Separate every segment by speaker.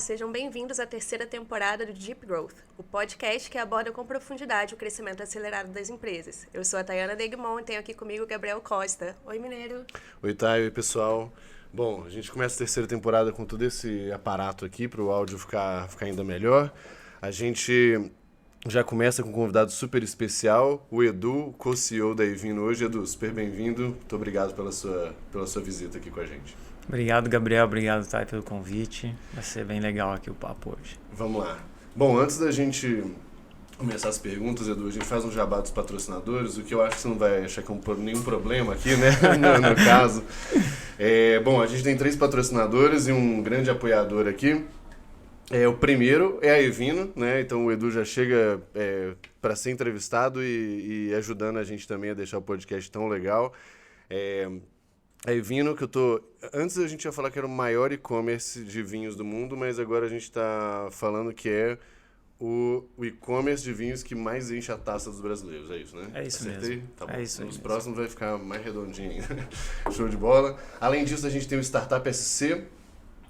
Speaker 1: sejam bem-vindos à terceira temporada do Deep Growth, o podcast que aborda com profundidade o crescimento acelerado das empresas. Eu sou a Tayana Degmon e tenho aqui comigo o Gabriel Costa. Oi, Mineiro.
Speaker 2: Oi, Thay, oi, pessoal. Bom, a gente começa a terceira temporada com todo esse aparato aqui para o áudio ficar ainda melhor. A gente já começa com um convidado super especial, o Edu, co-CEO da Evino hoje. Edu, super bem-vindo. Muito obrigado pela sua visita aqui com a gente.
Speaker 3: Obrigado, Gabriel. Obrigado, Thay, pelo convite. Vai ser bem legal aqui o papo hoje.
Speaker 2: Vamos lá. Bom, antes da gente começar as perguntas, Edu, a gente faz um jabá dos patrocinadores, o que eu acho que você não vai achar que é nenhum problema aqui, né, no caso. Bom, a gente tem 3 patrocinadores e um grande apoiador aqui. O primeiro é a Evino, né? Então o Edu já chega para ser entrevistado e ajudando a gente também a deixar o podcast tão legal. A Evino, antes a gente ia falar que era o maior e-commerce de vinhos do mundo, mas agora a gente está falando que é o e-commerce de vinhos que mais enche a taça dos brasileiros. É isso, né?
Speaker 3: É isso
Speaker 2: Acertei?
Speaker 3: mesmo.
Speaker 2: Tá bom.
Speaker 3: É isso
Speaker 2: Nos
Speaker 3: mesmo.
Speaker 2: próximos vai ficar mais redondinho ainda. Show de bola. Além disso, a gente tem o Startup SC,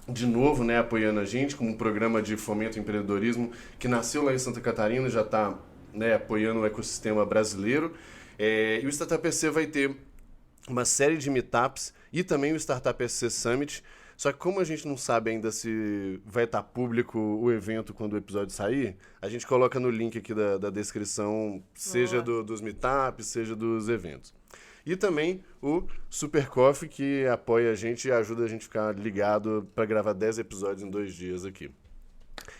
Speaker 2: de novo, né, apoiando a gente, como um programa de fomento ao empreendedorismo que nasceu lá em Santa Catarina, já está, né, apoiando o ecossistema brasileiro. E o Startup SC vai ter uma série de meetups e também o Startup SC Summit. Só que como a gente não sabe ainda se vai estar público o evento quando o episódio sair, a gente coloca no link aqui da descrição, seja dos meetups, seja dos eventos. E também o Super Coffee, que apoia a gente e ajuda a gente a ficar ligado para gravar 10 episódios em 2 dias aqui.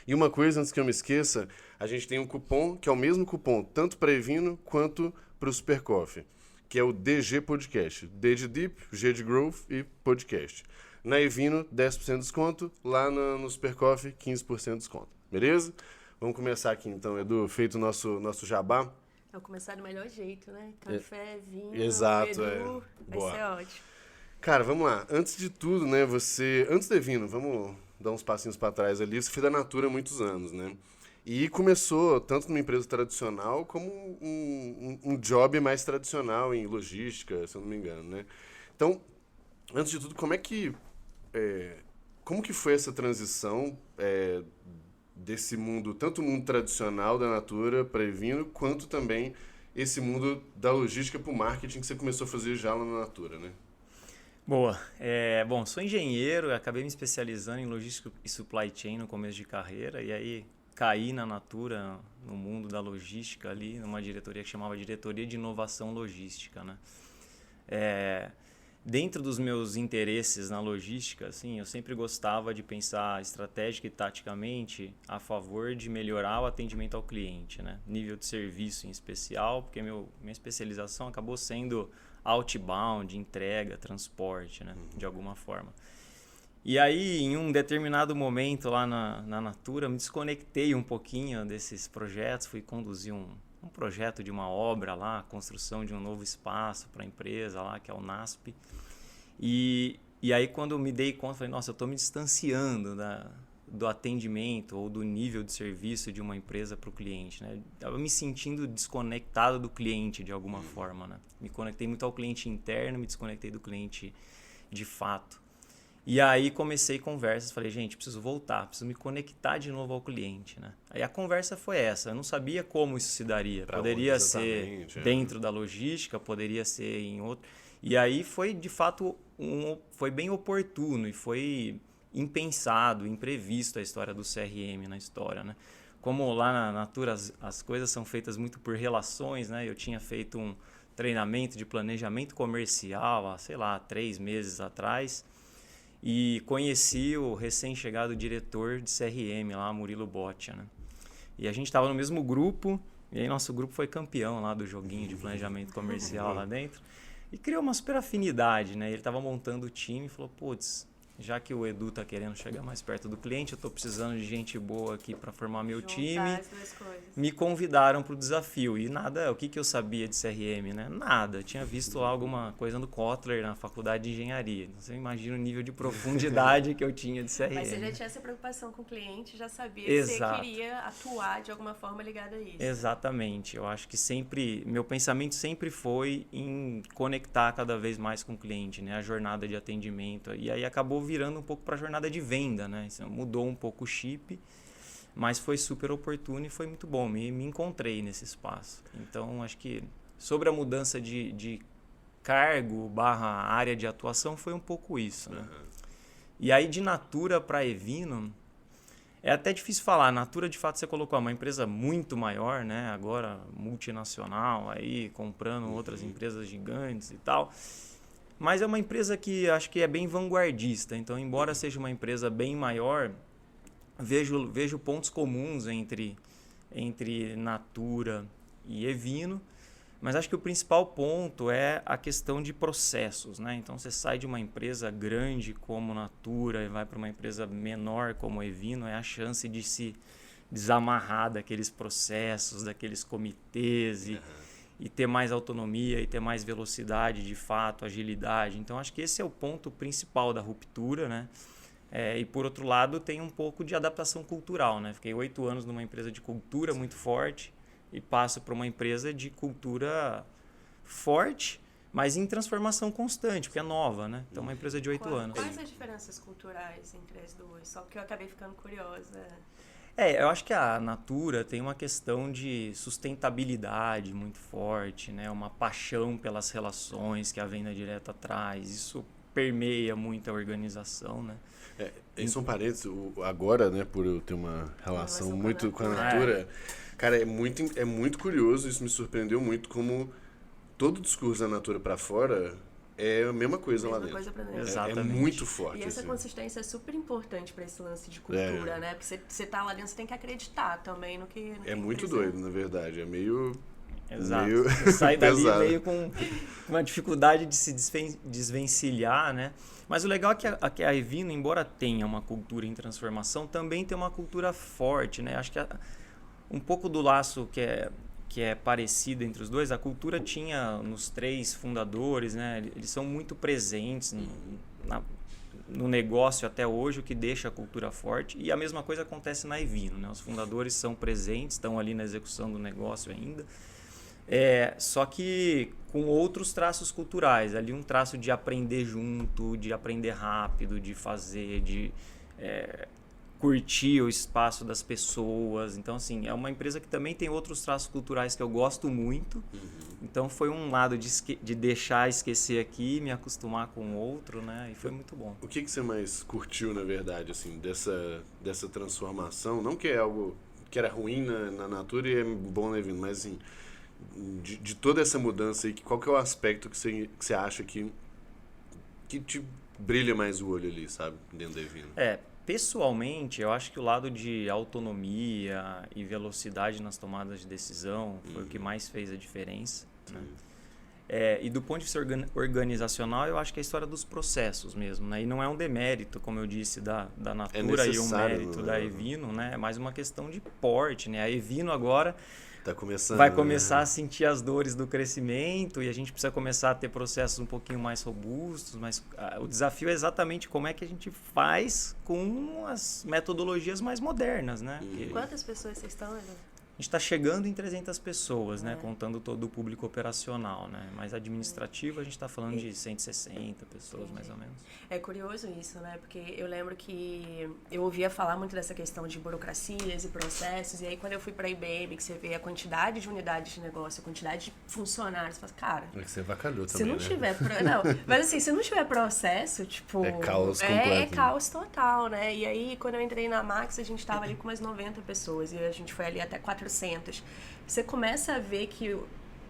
Speaker 2: E uma coisa, antes que eu me esqueça, a gente tem um cupom, que é o mesmo cupom, tanto para Evino quanto para o Super Coffee, que é o DG Podcast. D de Deep, G de Growth e Podcast. Na Evino, 10% de desconto. Lá no Super Coffee, 15% de desconto. Beleza? Vamos começar aqui então, Edu. Feito o nosso jabá.
Speaker 1: Vamos começar do melhor jeito, né? Café, vinho,
Speaker 2: Exato,
Speaker 1: Edu, vai
Speaker 2: Boa.
Speaker 1: ser ótimo.
Speaker 2: Cara, vamos lá. Antes de tudo, né, antes da Evino, vamos dar uns passinhos para trás ali. Você foi da Natura há muitos anos, né? E começou tanto numa empresa tradicional como um job mais tradicional em logística, se eu não me engano, né? Então, antes de tudo, como que foi essa transição desse mundo, tanto o mundo tradicional da Natura para Evino, quanto também esse mundo da logística para o marketing que você começou a fazer já lá na Natura, né?
Speaker 3: Boa. Bom, sou engenheiro, acabei me especializando em logística e supply chain no começo de carreira, e aí caí na Natura, no mundo da logística ali, numa diretoria que chamava Diretoria de Inovação Logística, né? Dentro dos meus interesses na logística, assim, eu sempre gostava de pensar estratégica e taticamente a favor de melhorar o atendimento ao cliente, né? Nível de serviço em especial, porque minha especialização acabou sendo outbound, entrega, transporte, né? De alguma forma. E aí, em um determinado momento lá na Natura, me desconectei um pouquinho desses projetos, fui conduzir um projeto de uma obra lá, a construção de um novo espaço para a empresa lá, que é o NASP. E aí, quando eu me dei conta, falei, nossa, eu estou me distanciando do atendimento ou do nível de serviço de uma empresa para o cliente, né? Estava me sentindo desconectado do cliente de alguma forma, né? Me conectei muito ao cliente interno, me desconectei do cliente de fato. E aí comecei conversas, falei, gente, preciso voltar, preciso me conectar de novo ao cliente, né? Aí a conversa foi essa, eu não sabia como isso se daria. Poderia ser dentro da logística, poderia ser em outro. E aí foi, de fato, foi bem oportuno e foi impensado, imprevisto a história do CRM na história, né? Como lá na Natura as coisas são feitas muito por relações, né? Eu tinha feito um treinamento de planejamento comercial há, 3 meses atrás, e conheci o recém-chegado diretor de CRM lá, Murilo Boccia, né? E a gente estava no mesmo grupo, e aí nosso grupo foi campeão lá do joguinho de planejamento comercial lá dentro. E criou uma super afinidade, né? Ele estava montando o time e falou, putz, já que o Edu está querendo chegar mais perto do cliente, eu estou precisando de gente boa aqui para formar meu time.
Speaker 1: As duas coisas.
Speaker 3: Me convidaram para o desafio. E nada, o que eu sabia de CRM, né? Nada. Eu tinha visto lá alguma coisa no Kotler, na faculdade de engenharia. Então, você imagina o nível de profundidade que eu tinha de CRM.
Speaker 1: Mas você já tinha essa preocupação com o cliente, já sabia que
Speaker 3: Exato.
Speaker 1: você queria atuar de alguma forma ligada a isso.
Speaker 3: Exatamente. Eu acho que meu pensamento sempre foi em conectar cada vez mais com o cliente, né? A jornada de atendimento. E aí acabou virando um pouco para a jornada de venda, né? Isso mudou um pouco o chip, mas foi super oportuno e foi muito bom. Me encontrei nesse espaço. Então, acho que sobre a mudança de cargo / área de atuação foi um pouco isso, né? E aí, de Natura para Evino, é até difícil falar. A Natura, de fato, você colocou uma empresa muito maior, né? Agora multinacional, aí comprando outras empresas gigantes e tal. Mas é uma empresa que acho que é bem vanguardista. Então, embora seja uma empresa bem maior, vejo pontos comuns entre Natura e Evino. Mas acho que o principal ponto é a questão de processos, né? Então, você sai de uma empresa grande como Natura e vai para uma empresa menor como Evino, é a chance de se desamarrar daqueles processos, daqueles comitês e ter mais autonomia e ter mais velocidade, de fato, agilidade. Então, acho que esse é o ponto principal da ruptura, né? E, por outro lado, tem um pouco de adaptação cultural, né? Fiquei 8 anos numa empresa de cultura muito forte, e passo para uma empresa de cultura forte, mas em transformação constante, porque é nova, né? Então, uma empresa de 8 anos.
Speaker 1: Quais as diferenças culturais entre as duas? Só porque eu acabei ficando curiosa.
Speaker 3: Eu acho que a Natura tem uma questão de sustentabilidade muito forte, né? Uma paixão pelas relações que a venda direta traz. Isso permeia muito a organização, né?
Speaker 2: Isso são parênteses, agora, né, por eu ter uma relação muito com a Natura... Cara, é muito curioso, isso me surpreendeu muito, como todo o discurso da Natura para fora é a mesma coisa lá dentro.
Speaker 1: Coisa pra dentro.
Speaker 3: Exatamente.
Speaker 2: É muito forte.
Speaker 1: E essa
Speaker 2: assim.
Speaker 1: consistência é super importante para esse lance de cultura, né? Porque você tá lá dentro, você tem que acreditar também no que...
Speaker 2: É muito doido, na verdade. É meio...
Speaker 3: Exato.
Speaker 2: Meio
Speaker 3: Você sai dali
Speaker 2: pesado.
Speaker 3: meio com uma dificuldade de se desvencilhar, né? Mas o legal é que a Evino, embora tenha uma cultura em transformação, também tem uma cultura forte, né? Acho que um pouco do laço que é parecido entre os dois, a cultura tinha nos 3 fundadores, né? Eles são muito presentes no negócio até hoje, o que deixa a cultura forte. E a mesma coisa acontece na Evino, né? Os fundadores são presentes, estão ali na execução do negócio ainda. Só que com outros traços culturais. Ali um traço de aprender junto, de aprender rápido, de fazer, de... curtir o espaço das pessoas. Então, assim, é uma empresa que também tem outros traços culturais que eu gosto muito. Então, foi um lado de deixar esquecer aqui, me acostumar com o outro, né? E foi muito bom.
Speaker 2: O que você mais curtiu, na verdade, assim, dessa transformação? Não que é algo que era ruim na Natura e é bom na Evino, mas, assim, de toda essa mudança aí, qual que é o aspecto que você acha que te brilha mais o olho ali, sabe? Dentro da Evino.
Speaker 3: Pessoalmente, eu acho que o lado de autonomia e velocidade nas tomadas de decisão foi o que mais fez a diferença. Né? E do ponto de vista organizacional, eu acho que é a história dos processos mesmo. Né? E não é um demérito, como eu disse, da Natura e um mérito da Evino. Né? É mais uma questão de porte. Né? A Evino agora... vai começar a sentir as dores do crescimento e a gente precisa começar a ter processos um pouquinho mais robustos, mas o desafio é exatamente como é que a gente faz com as metodologias mais modernas, né?
Speaker 1: Quantas pessoas vocês estão, Edu?
Speaker 3: A gente está chegando em 300 pessoas, né? Contando todo o público operacional, né? Mas administrativo a gente está falando de 160 pessoas, mais ou menos.
Speaker 1: É curioso isso, né? Porque eu lembro que eu ouvia falar muito dessa questão de burocracias e processos, e aí quando eu fui para a IBM, que você vê a quantidade de unidades de negócio, a quantidade de funcionários, você fala, cara...
Speaker 2: É que você vacalhou também,
Speaker 1: se não tiver... Não, mas assim, se não tiver processo, tipo...
Speaker 2: É caos completo.
Speaker 1: É caos total, né? E aí, quando eu entrei na Max, a gente tava ali com umas 90 pessoas, e a gente foi ali até 400. Você começa a ver que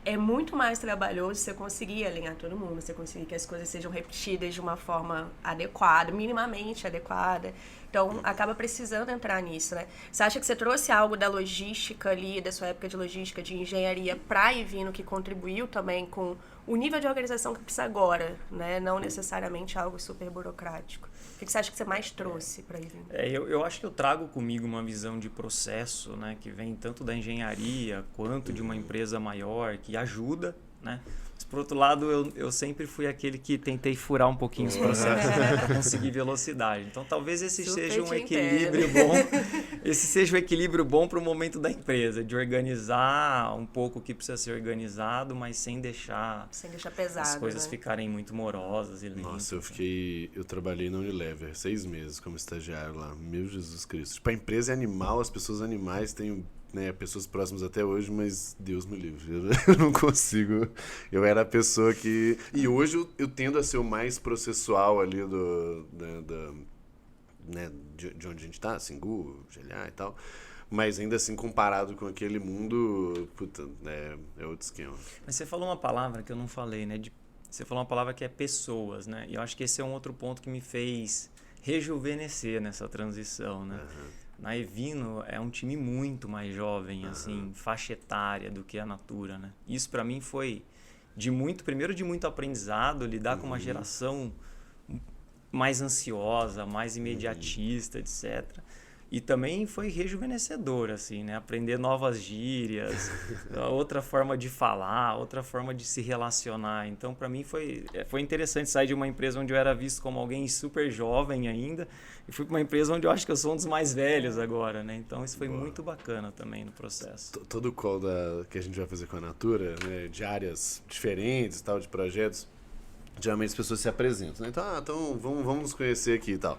Speaker 1: é muito mais trabalhoso você conseguir alinhar todo mundo, você conseguir que as coisas sejam repetidas de uma forma adequada, minimamente adequada. Então, acaba precisando entrar nisso, né? Você acha que você trouxe algo da logística ali, da sua época de logística, de engenharia, para a Evino, que contribuiu também com o nível de organização que precisa agora, né? Não necessariamente algo super burocrático. O que você acha que você mais trouxe para a Evino?
Speaker 3: Eu acho que eu trago comigo uma visão de processo, né? Que vem tanto da engenharia quanto de uma empresa maior, que ajuda, né? Mas, por outro lado, eu sempre fui aquele que tentei furar um pouquinho os processos, né, para conseguir velocidade. Então, talvez esse seja um equilíbrio bom. Esse seja um equilíbrio bom para o momento da empresa, de organizar um pouco o que precisa ser organizado, mas sem deixar
Speaker 1: pesado,
Speaker 3: as coisas,
Speaker 1: né?
Speaker 3: ficarem muito morosas e lentas.
Speaker 2: Nossa, eu trabalhei na Unilever 6 meses como estagiário lá. Meu Jesus Cristo. Tipo, a empresa é animal, as pessoas animais têm, né, pessoas próximas até hoje, mas Deus me livre, eu não consigo. Eu era a pessoa que... E hoje eu tendo a ser o mais processual ali né, de onde a gente tá, Singu, GLA e tal. Mas ainda assim, comparado com aquele mundo, puta, é outro esquema.
Speaker 3: Mas você falou uma palavra que eu não falei, né? Você falou uma palavra que é pessoas, né? E eu acho que esse é um outro ponto que me fez rejuvenescer nessa transição, né? Na Evino é um time muito mais jovem, assim, faixa etária do que a Natura, né? Isso para mim foi primeiro de muito aprendizado, lidar com uma geração mais ansiosa, mais imediatista, etc. E também foi rejuvenescedor, assim, né? Aprender novas gírias, outra forma de falar, outra forma de se relacionar. Então, para mim, foi interessante sair de uma empresa onde eu era visto como alguém super jovem ainda e fui para uma empresa onde eu acho que eu sou um dos mais velhos agora, né? Então, isso foi muito bacana também no processo.
Speaker 2: Todo o call que a gente vai fazer com a Natura, né, de áreas diferentes, tal, de projetos, geralmente as pessoas se apresentam, né? Então vamos nos conhecer aqui e tal.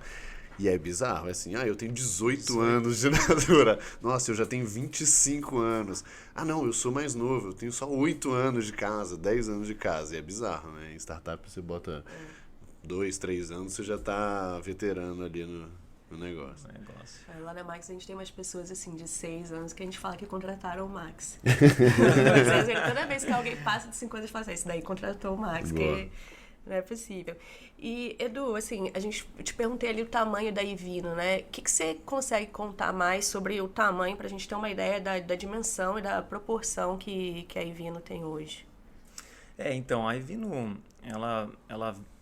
Speaker 2: E é bizarro, é assim, eu tenho 18 anos de Natura. Nossa, eu já tenho 25 anos. Ah, não, eu sou mais novo, eu tenho só 8 anos de casa, 10 anos de casa. E é bizarro, né? Em startup você bota 2, 3 anos, você já tá veterano ali no negócio.
Speaker 1: Lá na Max a gente tem umas pessoas assim de 6 anos que a gente fala que contrataram o Max. Toda vez que alguém passa de 5 anos, a gente fala assim, esse daí contratou o Max, que não é possível. E, Edu, assim, eu te perguntei ali o tamanho da Evino, né? O que você consegue contar mais sobre o tamanho para a gente ter uma ideia da dimensão e da proporção que a Evino tem hoje?
Speaker 3: Então, a Evino, ela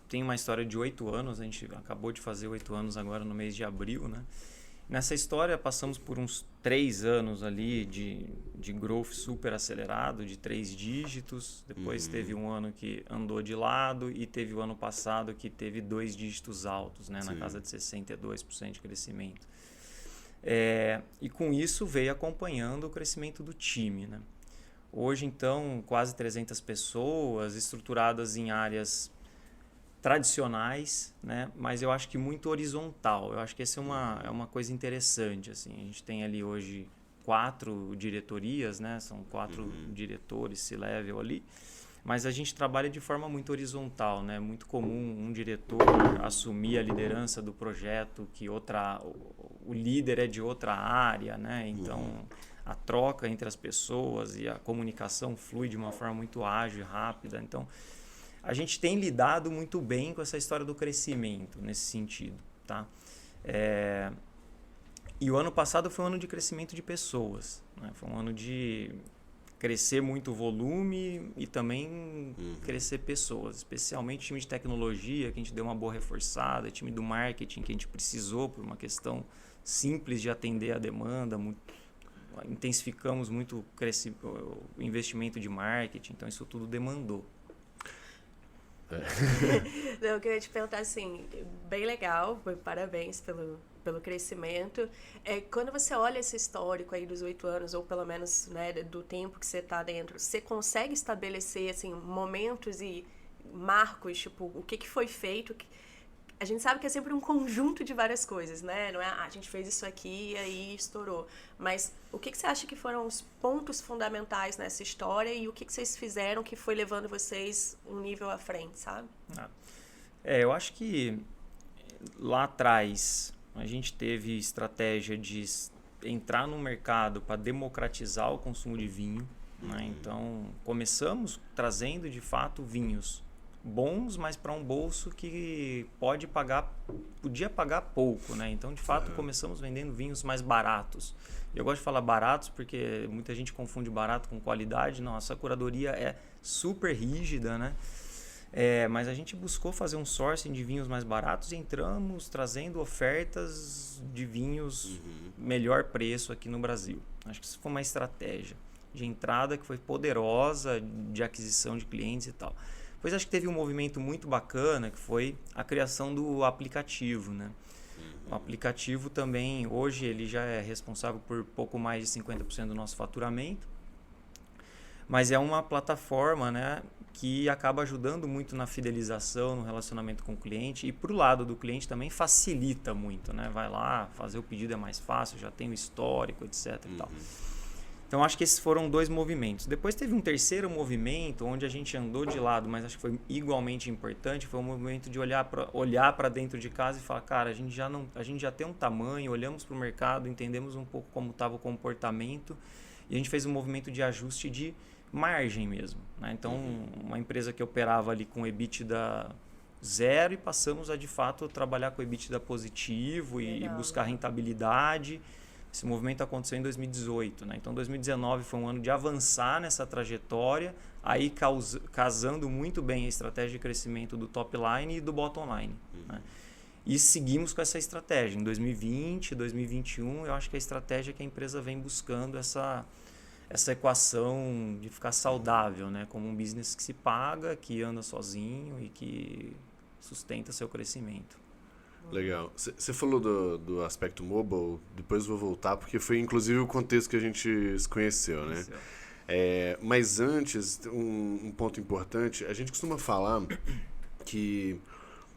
Speaker 3: tem uma história de 8 anos, a gente acabou de fazer 8 anos agora no mês de abril, né? Nessa história, passamos por uns 3 anos ali de growth super acelerado, de 3 dígitos. Depois teve um ano que andou de lado e teve o ano passado que teve 2 dígitos altos, né? Na casa de 62% de crescimento. E com isso veio acompanhando o crescimento do time, né? Hoje, então, quase 300 pessoas estruturadas em áreas tradicionais, né? Mas eu acho que muito horizontal. Eu acho que essa é uma coisa interessante, assim. A gente tem ali hoje 4 diretorias, né? São 4 diretores C-level ali, mas a gente trabalha de forma muito horizontal, né? Muito comum um diretor assumir a liderança do projeto, que o líder é de outra área, né? Então a troca entre as pessoas e a comunicação flui de uma forma muito ágil e rápida. Então a gente tem lidado muito bem com essa história do crescimento nesse sentido, tá? E o ano passado foi um ano de crescimento de pessoas, né? Foi um ano de crescer muito volume e também crescer pessoas, especialmente time de tecnologia, que a gente deu uma boa reforçada, time do marketing, que a gente precisou por uma questão simples de atender a demanda, intensificamos muito o investimento de marketing, então isso tudo demandou.
Speaker 1: Não, eu queria te perguntar assim, bem legal, parabéns pelo crescimento. Quando você olha esse histórico aí dos 8 anos, ou pelo menos, né, do tempo que você está dentro, você consegue estabelecer assim, momentos e marcos, tipo, o que foi feito? A gente sabe que é sempre um conjunto de várias coisas, né? Não é, a gente fez isso aqui e aí estourou. Mas o que você acha que foram os pontos fundamentais nessa história e o que vocês fizeram que foi levando vocês um nível à frente, sabe?
Speaker 3: Eu acho que lá atrás a gente teve estratégia de entrar no mercado para democratizar o consumo de vinho, né? Então, começamos trazendo, de fato, vinhos bons, mas para um bolso que podia pagar pouco, né? Então, de fato, começamos vendendo vinhos mais baratos. Eu gosto de falar baratos porque muita gente confunde barato com qualidade. Não, essa curadoria é super rígida, né? Mas a gente buscou fazer um sourcing de vinhos mais baratos e entramos trazendo ofertas de vinhos melhor preço aqui no Brasil. Acho que isso foi uma estratégia. de entrada que foi poderosa, de aquisição de clientes e tal. Depois acho que teve um movimento muito bacana, que foi a criação do aplicativo, né? O aplicativo também, hoje, ele já é responsável por pouco mais de 50% do nosso faturamento, mas é uma plataforma, né, que acaba ajudando muito na fidelização, no relacionamento com o cliente, e para o lado do cliente também facilita muito, né? Vai lá, fazer o pedido é mais fácil, já tem o histórico, etc. E tal. Então, acho que esses foram 2 movimentos. Depois teve um terceiro movimento, onde a gente andou de lado, mas acho que foi igualmente importante, foi o movimento de olhar para dentro de casa e falar, cara, a gente já tem um tamanho, olhamos para o mercado, entendemos um pouco como estava o comportamento, e a gente fez um movimento de ajuste de margem mesmo, né? Então, uma empresa que operava ali com EBITDA 0 e passamos a, de fato, trabalhar com EBITDA positivo e buscar rentabilidade. Esse movimento aconteceu em 2018, né? Então 2019 foi um ano de avançar nessa trajetória, aí casando muito bem a estratégia de crescimento do top line e do bottom line, né? E seguimos com essa estratégia. Em 2020, 2021, eu acho que a estratégia que a empresa vem buscando essa equação de ficar saudável, né? Como um business que se paga, que anda sozinho e que sustenta seu crescimento.
Speaker 2: Legal. Você falou do aspecto mobile, depois vou voltar, porque foi inclusive o contexto que a gente se conheceu, né? Mas antes, um ponto importante, a gente costuma falar que,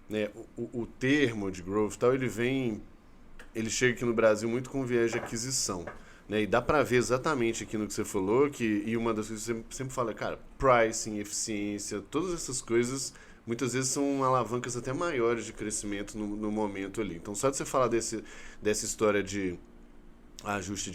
Speaker 2: né, o termo de growth tal, ele chega aqui no Brasil muito com viés de aquisição, né? E dá para ver exatamente aqui no que você falou, e uma das coisas que você sempre fala, cara, pricing, eficiência, todas essas coisas muitas vezes são alavancas até maiores de crescimento no momento ali. Então, só de você falar dessa história de ajuste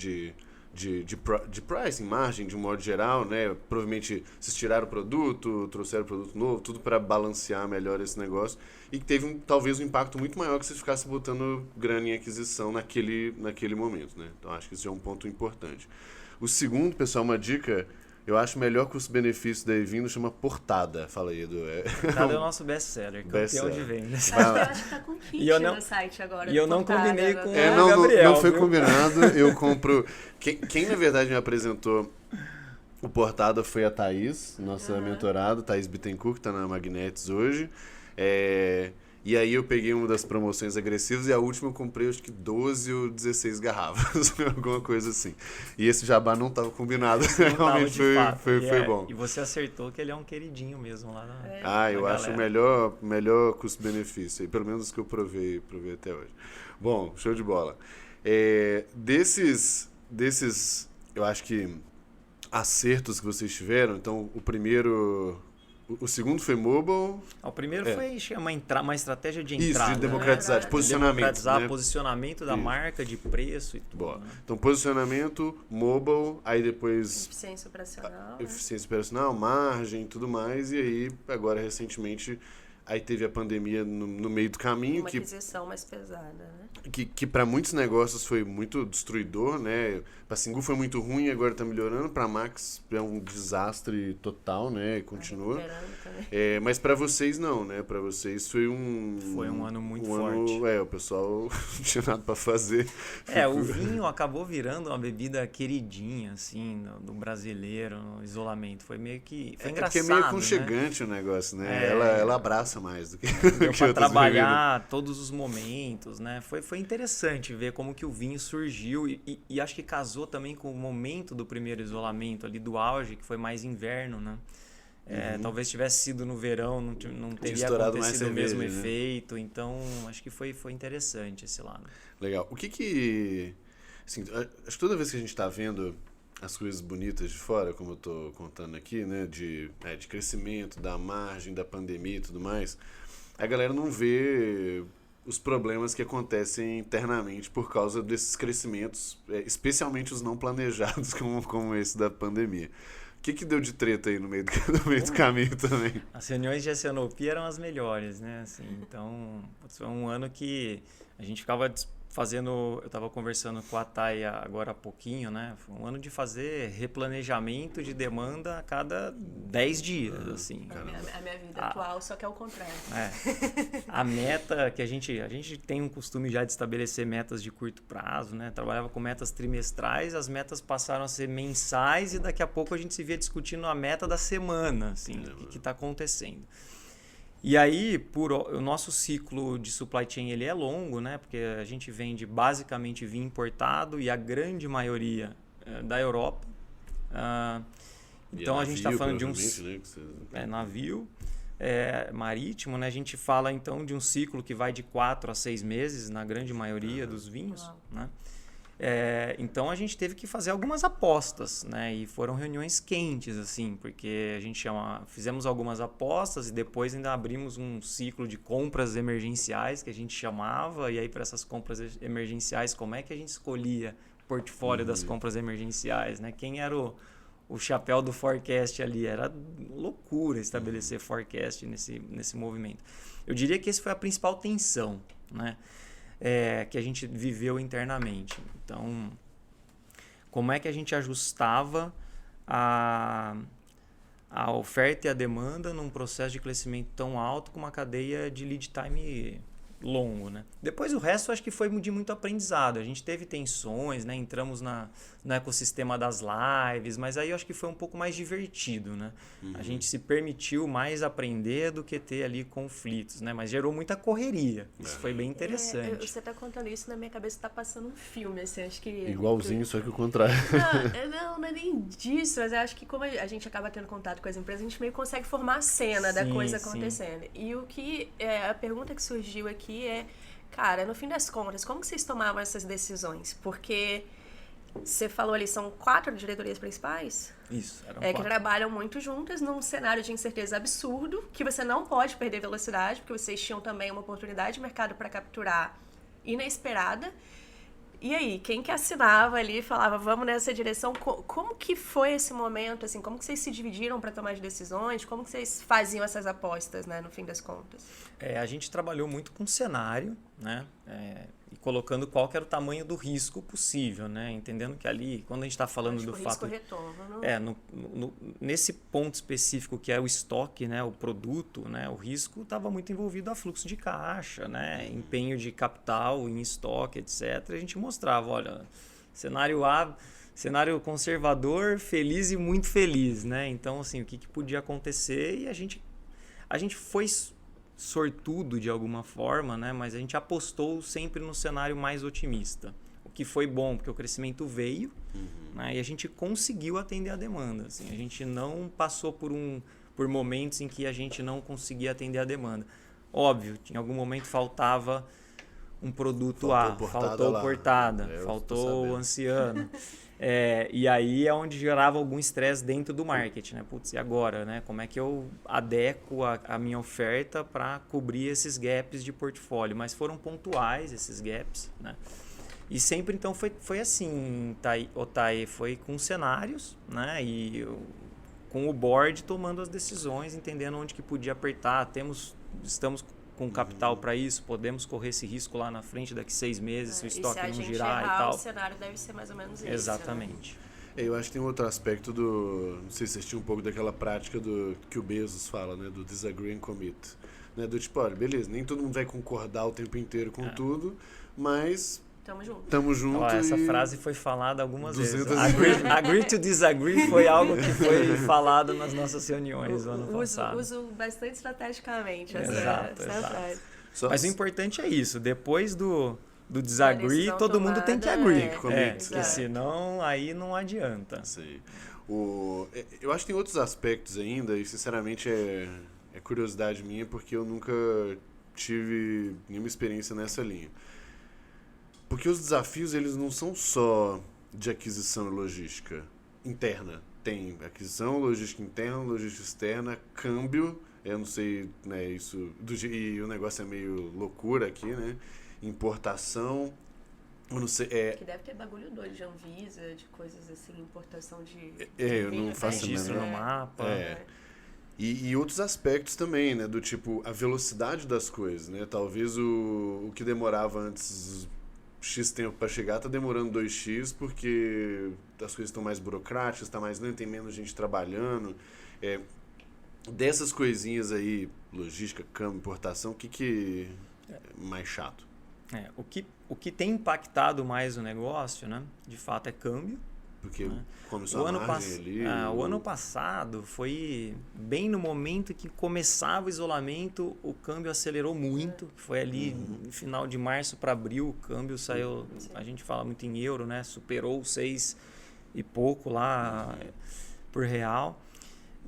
Speaker 2: de pricing, margem, de um modo geral, né? Provavelmente vocês tiraram o produto, trouxeram o produto novo, tudo para balancear melhor esse negócio, e que teve talvez um impacto muito maior que se ficasse botando grana em aquisição naquele momento, né? Então, acho que isso é um ponto importante. O segundo, pessoal, uma dica... Eu acho melhor custo-benefício da Evino, chama Portada. Fala aí, Edu.
Speaker 3: Portada é o nosso best-seller, campeão de vendas.
Speaker 1: Eu acho que tá com kit no site agora.
Speaker 3: E eu não combinei com o
Speaker 2: Gabriel. Não foi
Speaker 3: viu?
Speaker 2: Combinado. Eu compro... Quem, na verdade, me apresentou o Portada foi a Thaís, nossa mentorada, Thaís Bittencourt, que tá na Magnetis hoje. E aí eu peguei uma das promoções agressivas e a última eu comprei acho que 12 ou 16 garrafas, alguma coisa assim. E esse jabá não estava combinado, realmente foi bom.
Speaker 3: E você acertou que ele é um queridinho mesmo lá na
Speaker 2: eu acho o melhor custo-benefício, pelo menos os que eu provei até hoje. Bom, show de bola. Desses, eu acho que acertos que vocês tiveram, então o primeiro... O segundo foi mobile.
Speaker 3: O primeiro foi uma estratégia de entrada.
Speaker 2: Isso, de democratizar,
Speaker 3: né?
Speaker 2: de posicionamento.
Speaker 3: Democratizar, posicionamento da marca, de preço e tudo.
Speaker 2: Boa.
Speaker 3: Né?
Speaker 2: Então, posicionamento, mobile, aí depois...
Speaker 1: Eficiência operacional.
Speaker 2: Eficiência operacional, margem e tudo mais. E aí, agora, recentemente, aí teve a pandemia no meio do caminho.
Speaker 1: Uma aquisição mais pesada, né?
Speaker 2: Que para muitos negócios foi muito destruidor, né? Para Singu foi muito ruim, agora está melhorando. Para Max é um desastre total, né? Continua. Mas para vocês não, né? Para vocês foi um
Speaker 3: ano muito forte.
Speaker 2: O pessoal não tinha nada para fazer.
Speaker 3: O vinho acabou virando uma bebida queridinha, assim, do brasileiro, no isolamento. Foi meio que... Foi engraçado,
Speaker 2: porque é meio aconchegante, né? O negócio, né? Ela abraça mais do que
Speaker 3: deu
Speaker 2: que
Speaker 3: para trabalhar
Speaker 2: bebidas.
Speaker 3: Todos os momentos, né? Foi interessante ver como que o vinho surgiu e acho que casou também com o momento do primeiro isolamento ali, do auge, que foi mais inverno, né? Talvez tivesse sido no verão, não teria acontecido o mesmo efeito. Então, acho que foi interessante esse lado.
Speaker 2: Legal. O que... Assim, acho que toda vez que a gente está vendo as coisas bonitas de fora, como eu estou contando aqui, né? De crescimento, da margem, da pandemia e tudo mais, a galera não vê os problemas que acontecem internamente por causa desses crescimentos, especialmente os não planejados, como esse da pandemia. O que deu de treta aí no meio do caminho também?
Speaker 3: As reuniões de S&OP eram as melhores, né? Assim, então, foi um ano que a gente ficava eu estava conversando com a Thay agora há pouquinho, né? Foi um ano de fazer replanejamento de demanda a cada 10 dias, assim.
Speaker 1: A minha vida atual só que é o contrário.
Speaker 3: A meta que a gente tem um costume já de estabelecer metas de curto prazo, né? Trabalhava com metas trimestrais, as metas passaram a ser mensais e daqui a pouco a gente se via discutindo a meta da semana, assim, o que está acontecendo. E aí, o nosso ciclo de supply chain ele é longo, né? Porque a gente vende basicamente vinho importado e a grande maioria da Europa. Então, a gente está falando de navio marítimo, né? A gente fala, então, de um ciclo que vai de 4 a 6 meses, na grande maioria dos vinhos, né? Então a gente teve que fazer algumas apostas, né? E foram reuniões quentes, assim, porque a gente fizemos algumas apostas e depois ainda abrimos um ciclo de compras emergenciais que a gente chamava. E aí, para essas compras emergenciais, como é que a gente escolhia o portfólio das compras emergenciais, né? Quem era o chapéu do forecast ali? Era loucura estabelecer forecast nesse movimento. Eu diria que esse foi a principal tensão, né? Que a gente viveu internamente. Então, como é que a gente ajustava a oferta e a demanda num processo de crescimento tão alto com uma cadeia de lead time longo, né? Depois o resto acho que foi de muito aprendizado. A gente teve tensões, né? Entramos no ecossistema das lives, mas aí eu acho que foi um pouco mais divertido, né? A gente se permitiu mais aprender do que ter ali conflitos, né? Mas gerou muita correria. Isso foi bem interessante.
Speaker 1: Você tá contando isso, na minha cabeça tá passando um filme, assim, acho que...
Speaker 2: Igualzinho, só que o contrário.
Speaker 1: Não é nem disso, mas eu acho que como a gente acaba tendo contato com as empresas, a gente meio que consegue formar a cena da coisa acontecendo. E o que... a pergunta que surgiu aqui cara, no fim das contas, como que vocês tomavam essas decisões? Porque você falou ali, são 4 diretorias principais?
Speaker 3: Isso, eram 4.
Speaker 1: Que trabalham muito juntas num cenário de incerteza absurdo, que você não pode perder velocidade, porque vocês tinham também uma oportunidade de mercado para capturar inesperada. E aí, quem que assinava ali, falava, vamos nessa direção? Como que foi esse momento, assim? Como que vocês se dividiram para tomar as decisões? Como que vocês faziam essas apostas, né, no fim das contas?
Speaker 3: A gente trabalhou muito com cenário, né? E colocando qual que era o tamanho do risco possível, né? Entendendo que ali, quando a gente está falando do fato...
Speaker 1: retorno.
Speaker 3: Nesse ponto específico que é o estoque, né? O produto, né? O risco estava muito envolvido a fluxo de caixa, né? Empenho de capital em estoque, etc. A gente mostrava, olha, cenário A, cenário conservador, feliz e muito feliz, né? Então, assim, o que podia acontecer? E a gente foi sortudo de alguma forma, né? Mas a gente apostou sempre no cenário mais otimista, o que foi bom porque o crescimento veio, né? E a gente conseguiu atender a demanda, assim. A gente não passou por momentos em que a gente não conseguia atender a demanda. Óbvio, em algum momento faltava um produto faltou portada, faltou o anciano. E aí é onde gerava algum estresse dentro do marketing, né? Putz, e agora, né? Como é que eu adequo a minha oferta para cobrir esses gaps de portfólio? Mas foram pontuais esses gaps, né? E sempre, então, foi assim, Thay, foi com cenários, né? E com o board tomando as decisões, entendendo onde que podia apertar. Estamos com capital para isso, podemos correr esse risco lá na frente daqui 6 meses, se o estoque não girar e tal.
Speaker 1: O cenário deve ser mais ou menos isso.
Speaker 3: Exatamente.
Speaker 1: Né?
Speaker 2: Eu acho que tem um outro aspecto não sei se vocês tinham um pouco daquela prática que o Bezos fala, né? Do disagree and commit. Né? Do tipo, olha, beleza, nem todo mundo vai concordar o tempo inteiro com tudo, mas... Tamo junto.
Speaker 3: Essa frase foi falada algumas vezes. Agree to disagree foi algo que foi falado nas nossas reuniões no ano passado.
Speaker 1: Uso bastante estrategicamente
Speaker 3: exato.
Speaker 1: frase.
Speaker 3: Mas o importante é isso. Depois do disagree, todo mundo tem que agree. Porque senão aí não adianta.
Speaker 2: Sim. Eu acho que tem outros aspectos ainda, e sinceramente é curiosidade minha, porque eu nunca tive nenhuma experiência nessa linha. Porque os desafios, eles não são só de aquisição e logística interna. Tem aquisição, logística interna, logística externa, câmbio, eu não sei, né, isso... E o negócio é meio loucura aqui, né? Importação, eu não sei...
Speaker 1: Que deve ter bagulho doido de Anvisa, de coisas assim, importação de...
Speaker 2: eu não faço
Speaker 3: registro no mapa.
Speaker 2: E outros aspectos também, né? Do tipo, a velocidade das coisas, né? Talvez o que demorava antes... X tempo para chegar, tá demorando 2x porque as coisas estão mais burocráticas, tá mais lento, tem menos gente trabalhando. Dessas coisinhas aí, logística, câmbio, importação, o que é mais chato?
Speaker 3: O que tem impactado mais o negócio, né, de fato, é câmbio.
Speaker 2: Porque começou a margem ali...
Speaker 3: O ano passado foi bem no momento que começava o isolamento, o câmbio acelerou muito. Foi ali no final de março para abril, o câmbio saiu, a gente fala muito em euro, né? Superou 6 e pouco lá por real.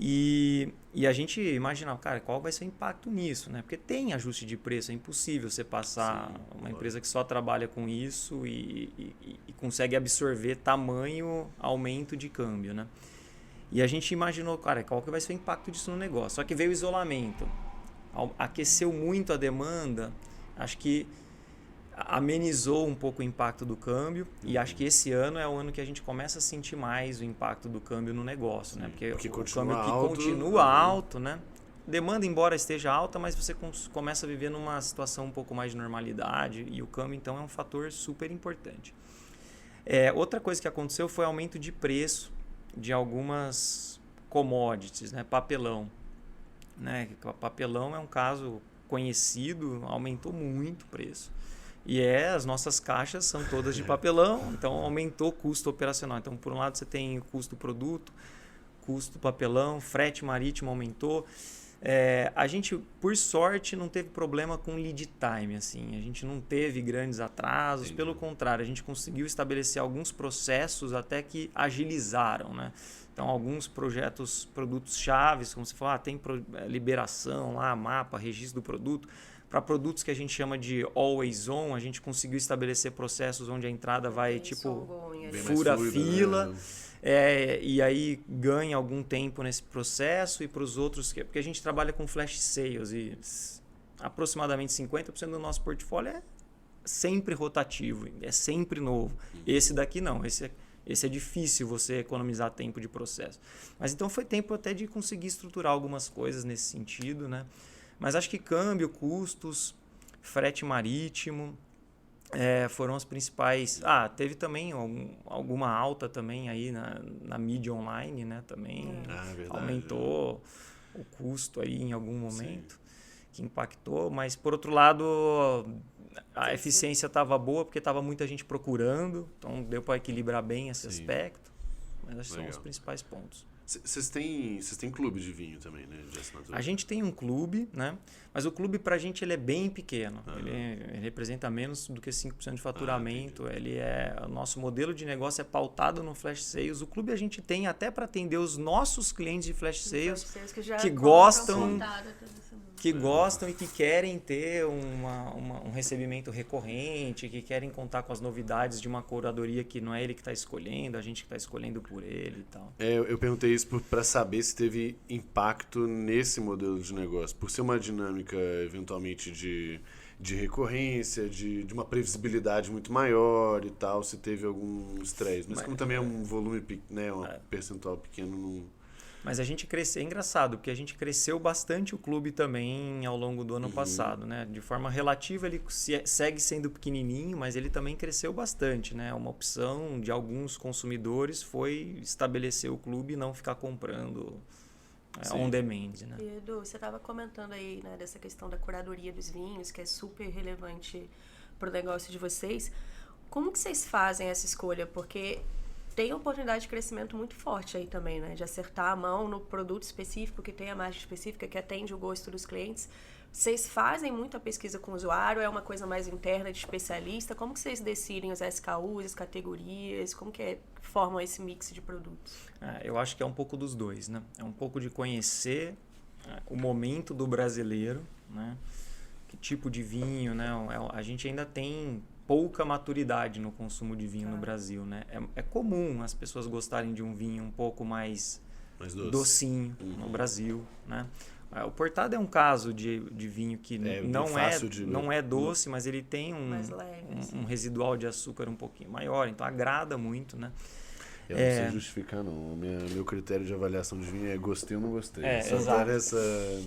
Speaker 3: E a gente imaginava, cara, qual vai ser o impacto nisso, né? Porque tem ajuste de preço, é impossível você passar uma empresa que só trabalha com isso e consegue absorver tamanho aumento de câmbio, né? E a gente imaginou, cara, qual que vai ser o impacto disso no negócio? Só que veio o isolamento, aqueceu muito a demanda, acho que amenizou um pouco o impacto do câmbio e acho que esse ano é o ano que a gente começa a sentir mais o impacto do câmbio no negócio, né? Porque o câmbio continua alto, né? Demanda, embora esteja alta, mas você começa a viver numa situação um pouco mais de normalidade e o câmbio, então, é um fator super importante. Outra coisa que aconteceu foi aumento de preço de algumas commodities, né? Papelão. Né? Papelão é um caso conhecido, aumentou muito o preço. E as nossas caixas são todas de papelão, então aumentou o custo operacional. Então, por um lado, você tem o custo do produto, custo do papelão, frete marítimo aumentou. A gente, por sorte, não teve problema com lead time. Assim. A gente não teve grandes atrasos,
Speaker 2: Entendi.
Speaker 3: Pelo contrário, a gente conseguiu estabelecer alguns processos até que agilizaram. Né? Então, alguns produtos chaves, como você falou, tem liberação lá, mapa, registro do produto. Para produtos que a gente chama de always on, a gente conseguiu estabelecer processos onde a entrada vai, fura a fila, né? E aí ganha algum tempo nesse processo. E para os outros, porque a gente trabalha com flash sales e aproximadamente 50% do nosso portfólio é sempre rotativo, é sempre novo. Esse daqui não, esse é difícil você economizar tempo de processo. Mas então foi tempo até de conseguir estruturar algumas coisas nesse sentido, né? Mas acho que câmbio, custos, frete marítimo foram os principais. Teve também alguma alta também aí na mídia online, né? Também aumentou o custo aí em algum momento, que impactou. Mas, por outro lado, a eficiência estava boa porque estava muita gente procurando. Então, deu para equilibrar bem esse aspecto. Mas acho que são os principais pontos.
Speaker 2: Vocês têm clube de vinho também, né? De assinatura?
Speaker 3: A gente tem um clube, né? Mas o clube pra gente ele é bem pequeno. Ele representa menos do que 5% de faturamento. O nosso modelo de negócio é pautado no flash sales. O clube a gente tem até para atender os nossos clientes de flash sales que gostam e que querem ter um recebimento recorrente, que querem contar com as novidades de uma curadoria que não é ele que está escolhendo, a gente que está escolhendo por ele e tal.
Speaker 2: Eu perguntei isso para saber se teve impacto nesse modelo de negócio, por ser uma dinâmica eventualmente de recorrência, de uma previsibilidade muito maior e tal, se teve algum estresse. Mas como também é um volume, né, um percentual pequeno, não...
Speaker 3: Mas a gente cresceu, é engraçado, porque a gente cresceu bastante o clube também ao longo do ano passado, né? De forma relativa ele segue sendo pequenininho, mas ele também cresceu bastante, né? Uma opção de alguns consumidores foi estabelecer o clube e não ficar comprando on demand, né?
Speaker 1: E, Edu, você estava comentando aí, né, dessa questão da curadoria dos vinhos, que é super relevante para o negócio de vocês. Como que vocês fazem essa escolha? Porque tem oportunidade de crescimento muito forte aí também, né? De acertar a mão no produto específico, que tem a margem específica, que atende o gosto dos clientes. Vocês fazem muita pesquisa com o usuário? É uma coisa mais interna de especialista? Como que vocês decidem os SKUs, as categorias? Como que formam esse mix de produtos?
Speaker 3: Eu acho que é um pouco dos dois, né? É um pouco de conhecer o momento do brasileiro, né? Que tipo de vinho, né? A gente ainda tem pouca maturidade no consumo de vinho no Brasil, né? É comum as pessoas gostarem de um vinho um pouco mais docinho no Brasil, né? O Portado é um caso de vinho que não é doce, mas ele tem um residual de açúcar um pouquinho maior, então agrada muito, né?
Speaker 2: Eu não sei justificar, não. Meu critério de avaliação de vinho é gostei ou não gostei.
Speaker 3: Exato.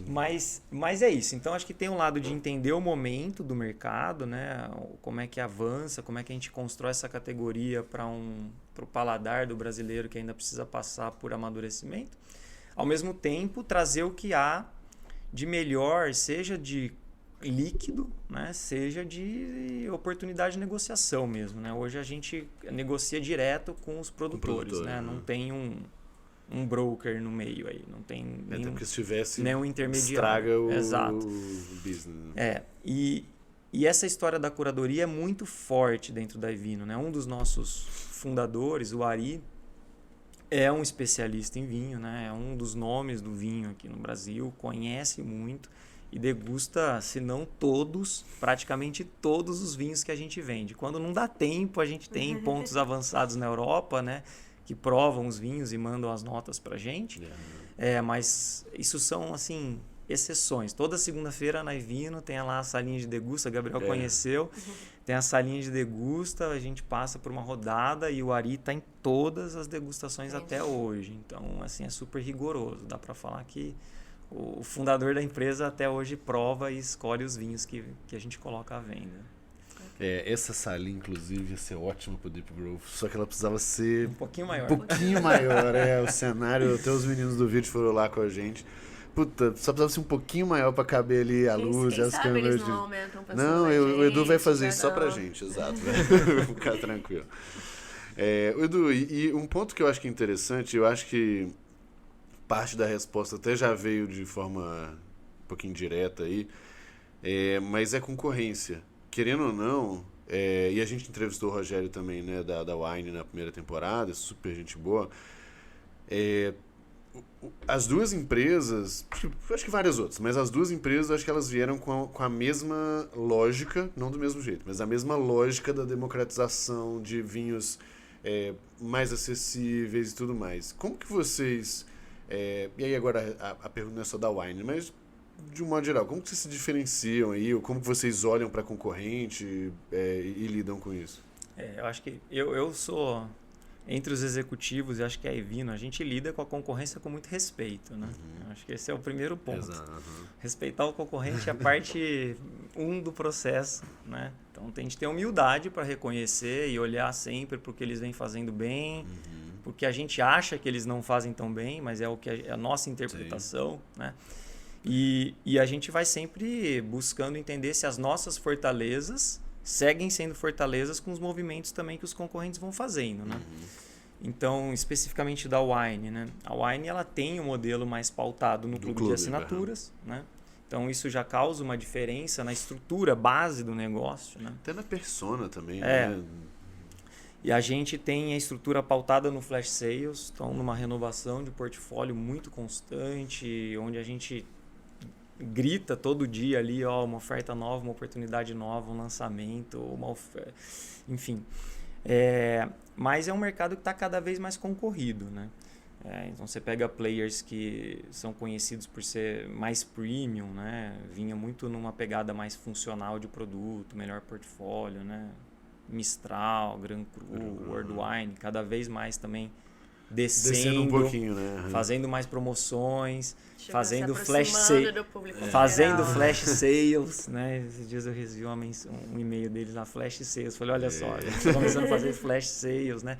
Speaker 3: Mas é isso. Então, acho que tem um lado de entender o momento do mercado, né? Como é que avança, como é que a gente constrói essa categoria para o paladar do brasileiro que ainda precisa passar por amadurecimento. Ao mesmo tempo, trazer o que há de melhor, seja de líquido, né? Seja de oportunidade de negociação mesmo, né? Hoje a gente negocia direto com os produtores, né? Não tem um broker no meio aí, não tem
Speaker 2: até porque se tivesse,
Speaker 3: nenhum intermediário.
Speaker 2: Estraga o
Speaker 3: Exato.
Speaker 2: business.
Speaker 3: E essa história da curadoria é muito forte dentro da Evino, né? Um dos nossos fundadores, o Ari, é um especialista em vinho, né? É um dos nomes do vinho aqui no Brasil, conhece muito e degusta, se não todos, praticamente todos os vinhos que a gente vende. Quando não dá tempo, a gente tem pontos avançados na Europa, né? Que provam os vinhos e mandam as notas pra gente. Mas isso são, assim, exceções. Toda segunda-feira na Evino tem lá a salinha de degusta, Gabriel conheceu. Tem a salinha de degusta, a gente passa por uma rodada e o Ari está em todas as degustações até hoje. Então, assim, é super rigoroso. Dá para falar que o fundador da empresa até hoje prova e escolhe os vinhos que a gente coloca à venda.
Speaker 2: Essa salinha, inclusive, ia ser ótima pro Deep Grove, só que ela precisava ser
Speaker 3: um pouquinho maior.
Speaker 2: O cenário, até os meninos do vídeo foram lá com a gente. Puta, só precisava ser um pouquinho maior pra caber ali a luz, as câmeras.
Speaker 1: Eles não aumentam pra
Speaker 2: não, o Edu vai fazer isso só pra gente, exato. Vai ficar tranquilo. Edu, e um ponto que eu acho que é interessante, eu acho que parte da resposta até já veio de forma um pouquinho direta aí, mas é concorrência. Querendo ou não, e a gente entrevistou o Rogério também, né, da Wine na primeira temporada, super gente boa. As duas empresas, acho que várias outras, mas as duas empresas, acho que elas vieram com a mesma lógica, não do mesmo jeito, mas a mesma lógica da democratização de vinhos mais acessíveis e tudo mais. Como que vocês, e aí agora a pergunta não é só da Wine, mas de um modo geral, como que vocês se diferenciam aí, ou como que vocês olham para concorrente e lidam com isso?
Speaker 3: Eu acho que eu sou... Entre os executivos, eu acho que a Evino, a gente lida com a concorrência com muito respeito, né? Eu acho que esse é o primeiro ponto.
Speaker 2: Exato.
Speaker 3: Respeitar o concorrente é a parte 1 do processo, né? Então, tem que ter humildade para reconhecer e olhar sempre para o que eles vêm fazendo bem, porque a gente acha que eles não fazem tão bem, mas é o que é a nossa interpretação, né? E a gente vai sempre buscando entender se as nossas fortalezas seguem sendo fortalezas com os movimentos também que os concorrentes vão fazendo, né? Então, especificamente da Wine, né? A Wine, ela tem um modelo mais pautado no clube de assinaturas, né? Então, isso já causa uma diferença na estrutura base do negócio, né?
Speaker 2: Até na persona também, né?
Speaker 3: E a gente tem a estrutura pautada no flash sales, então numa renovação de portfólio muito constante, onde a gente grita todo dia ali, uma oferta nova, uma oportunidade nova, um lançamento, uma oferta, enfim. Mas é um mercado que está cada vez mais concorrido, né? Então você pega players que são conhecidos por ser mais premium, né? Vinha muito numa pegada mais funcional de produto, melhor portfólio, né? Mistral, Grand Cru, World Wine, cada vez mais também descendo
Speaker 2: um pouquinho, né?
Speaker 3: Fazendo mais promoções, fazendo
Speaker 1: flash
Speaker 3: sales, né? Esses dias eu recebi um e-mail deles lá, flash sales. Falei, olha só, a gente está começando a fazer flash sales, né?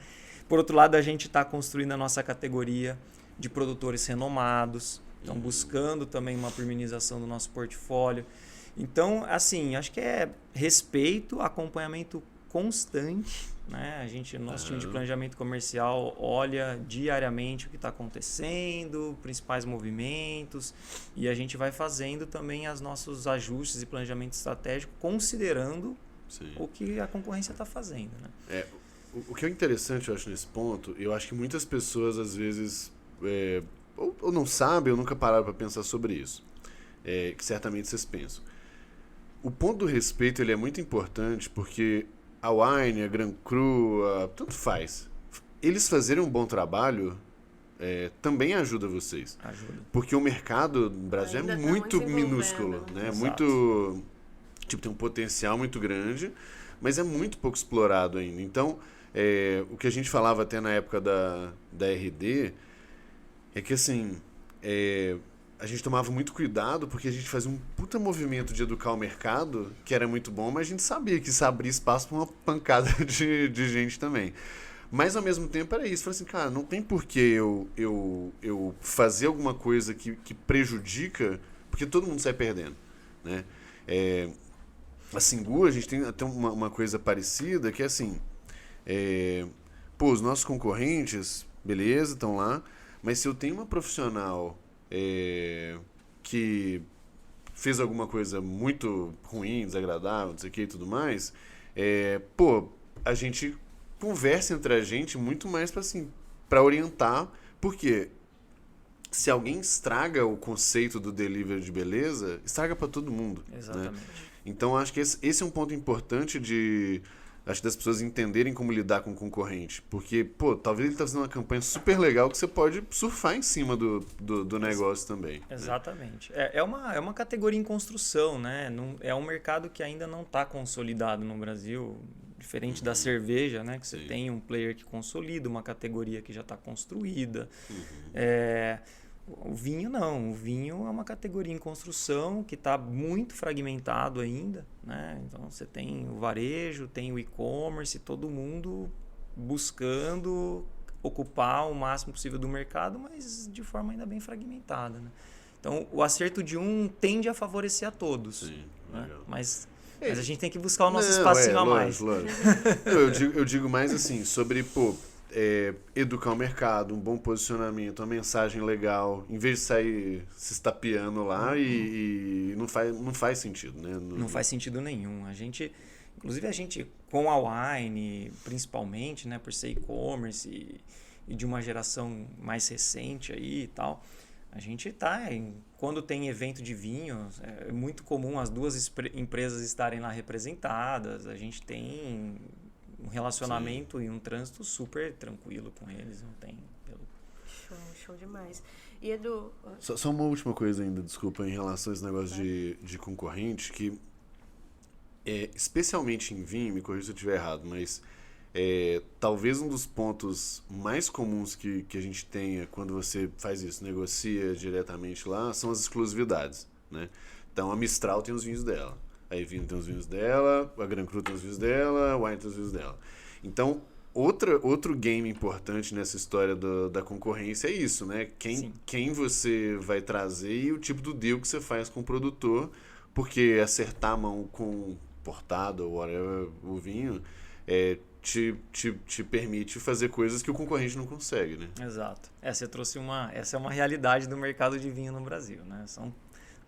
Speaker 3: Por outro lado, a gente está construindo a nossa categoria de produtores renomados, então buscando também uma premiumização do nosso portfólio. Então, assim, acho que é respeito, acompanhamento constante, né? Nosso time de planejamento comercial olha diariamente o que está acontecendo, principais movimentos, e a gente vai fazendo também os nossos ajustes e planejamento estratégico considerando o que a concorrência está fazendo, né?
Speaker 2: O que é interessante, eu acho, nesse ponto, eu acho que muitas pessoas, às vezes, ou não sabem, ou nunca pararam para pensar sobre isso, que certamente vocês pensam. O ponto do respeito, ele é muito importante, porque a Wine, a Grand Cru, tanto faz. Eles fazerem um bom trabalho também ajuda vocês.
Speaker 3: Ajuda.
Speaker 2: Porque o mercado no Brasil
Speaker 1: ainda
Speaker 2: é muito minúsculo, né? Muito, tem um potencial muito grande, mas é muito pouco explorado ainda. Então, o que a gente falava até na época da RD é que, assim, a gente tomava muito cuidado porque a gente fazia um puta movimento de educar o mercado, que era muito bom, mas a gente sabia que isso abria espaço para uma pancada de gente também. Mas, ao mesmo tempo, era isso. Falei assim, cara, não tem por que eu fazer alguma coisa que prejudica, porque todo mundo sai perdendo, né? A Singu, a gente tem até uma coisa parecida, que é assim, os nossos concorrentes, beleza, estão lá, mas se eu tenho uma profissional que fez alguma coisa muito ruim, desagradável, não sei o que e tudo mais, a gente conversa entre a gente muito mais para orientar, porque se alguém estraga o conceito do delivery de beleza, estraga para todo mundo.
Speaker 3: Exatamente.
Speaker 2: Né? Então, acho que esse é um ponto importante das pessoas entenderem como lidar com o concorrente. Porque, talvez ele está fazendo uma campanha super legal que você pode surfar em cima do negócio também.
Speaker 3: Exatamente. Né? É uma categoria em construção, né? É um mercado que ainda não está consolidado no Brasil, diferente da cerveja, né? Que você tem um player que consolida, uma categoria que já está construída. O vinho não. O vinho é uma categoria em construção que está muito fragmentado ainda, né? Então você tem o varejo, tem o e-commerce, todo mundo buscando ocupar o máximo possível do mercado, mas de forma ainda bem fragmentada, né? Então o acerto de um tende a favorecer a todos. Sim, né? Mas a gente tem que buscar o nosso espacinho a mais.
Speaker 2: Lógico. eu digo mais assim, sobre educar o mercado, um bom posicionamento, uma mensagem legal, em vez de sair se estapeando lá e não faz sentido, né?
Speaker 3: Não faz sentido nenhum. Inclusive a gente com a Wine, principalmente, né, por ser e-commerce e de uma geração mais recente aí e tal, a gente quando tem evento de vinho, é muito comum as duas empresas estarem lá representadas, a gente tem um relacionamento e um trânsito super tranquilo com eles, não tem...
Speaker 1: Show demais. E Edu...
Speaker 2: Só uma última coisa ainda, desculpa, em relação a esse negócio de concorrente, que especialmente em vinho, me corrija se eu estiver errado, mas talvez um dos pontos mais comuns que a gente tenha quando você faz isso, negocia diretamente lá, são as exclusividades, né? Então a Mistral tem os vinhos dela, a Evino tem os vinhos dela, a Gran Cru tem os vinhos dela, a Wine tem os vinhos dela. Então, outro game importante nessa história da concorrência é isso, né? Quem você vai trazer e o tipo do deal que você faz com o produtor, porque acertar a mão com portado ou whatever, o vinho, te permite fazer coisas que o concorrente não consegue, né?
Speaker 3: Exato. Essa é uma realidade do mercado de vinho no Brasil, né? São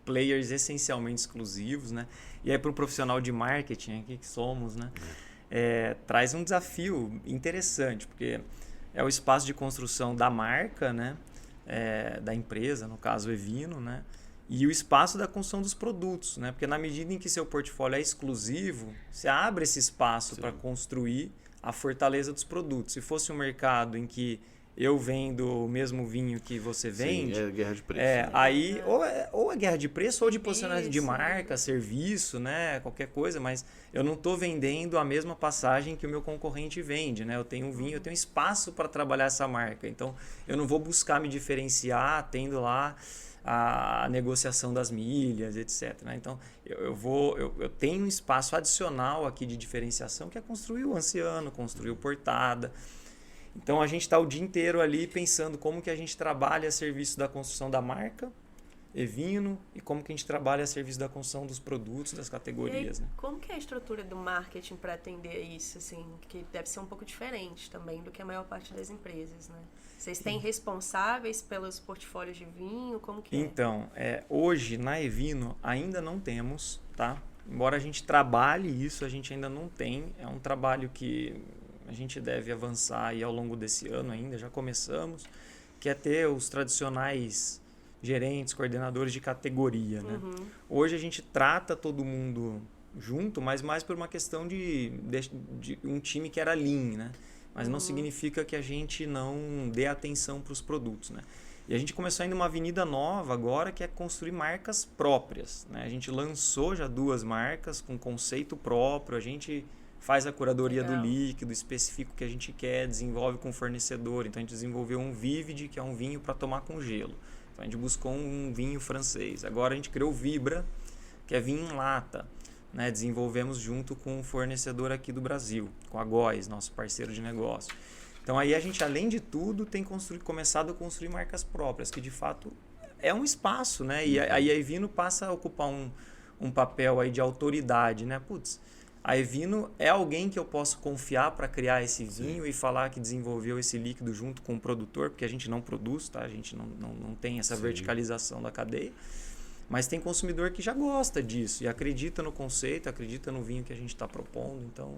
Speaker 3: players essencialmente exclusivos, né? E aí para o profissional de marketing aqui que somos, né? Traz um desafio interessante, porque é o espaço de construção da marca, né? Da empresa, no caso Evino, né? E o espaço da construção dos produtos, né? Porque na medida em que seu portfólio é exclusivo, você abre esse espaço para construir a fortaleza dos produtos. Se fosse um mercado em que eu vendo o mesmo vinho que você vende...
Speaker 2: Sim, é guerra de preço. Né?
Speaker 3: Aí ou é guerra de preço ou de posicionamento de marca, serviço, né? Qualquer coisa, mas eu não estou vendendo a mesma passagem que o meu concorrente vende, né? Eu tenho um vinho, eu tenho espaço para trabalhar essa marca. Então, eu não vou buscar me diferenciar tendo lá a negociação das milhas, etc. Né? Então, eu tenho um espaço adicional aqui de diferenciação, que é construir o Anciano, construir o Portada. Então, a gente está o dia inteiro ali pensando como que a gente trabalha a serviço da construção da marca, Evino, e como que a gente trabalha a serviço da construção dos produtos, das categorias.
Speaker 1: E aí,
Speaker 3: né?
Speaker 1: como que é a estrutura do marketing para atender isso? Assim, que deve ser um pouco diferente também do que a maior parte das empresas, né? Vocês têm responsáveis pelos portfólios de vinho? Como que
Speaker 3: Então, hoje na Evino ainda não temos, tá? Embora a gente trabalhe isso, a gente ainda não tem. É um trabalho que a gente deve avançar aí ao longo desse ano ainda, já começamos, que é ter os tradicionais gerentes, coordenadores de categoria, né? Hoje a gente trata todo mundo junto, mas mais por uma questão de um time que era lean, né? Mas não significa que a gente não dê atenção para os produtos, né? E a gente começou ainda uma avenida nova agora, que é construir marcas próprias, né? A gente lançou já 2 marcas com conceito próprio, a gente faz a curadoria do líquido, especifica o que a gente quer, desenvolve com o fornecedor. Então a gente desenvolveu um Vivid, que é um vinho para tomar com gelo. Então a gente buscou um vinho francês. Agora a gente criou o Vibra, que é vinho em lata. Né? Desenvolvemos junto com um fornecedor aqui do Brasil, com a Góes, nosso parceiro de negócio. Então aí a gente, além de tudo, tem começado a construir marcas próprias, que de fato é um espaço, né? E aí a Evino passa a ocupar um papel aí de autoridade, né? Putz, a Evino é alguém que eu posso confiar para criar esse vinho e falar que desenvolveu esse líquido junto com o produtor, porque a gente não produz, tá? A gente não tem essa verticalização da cadeia. Mas tem consumidor que já gosta disso e acredita no conceito, acredita no vinho que a gente está propondo, então...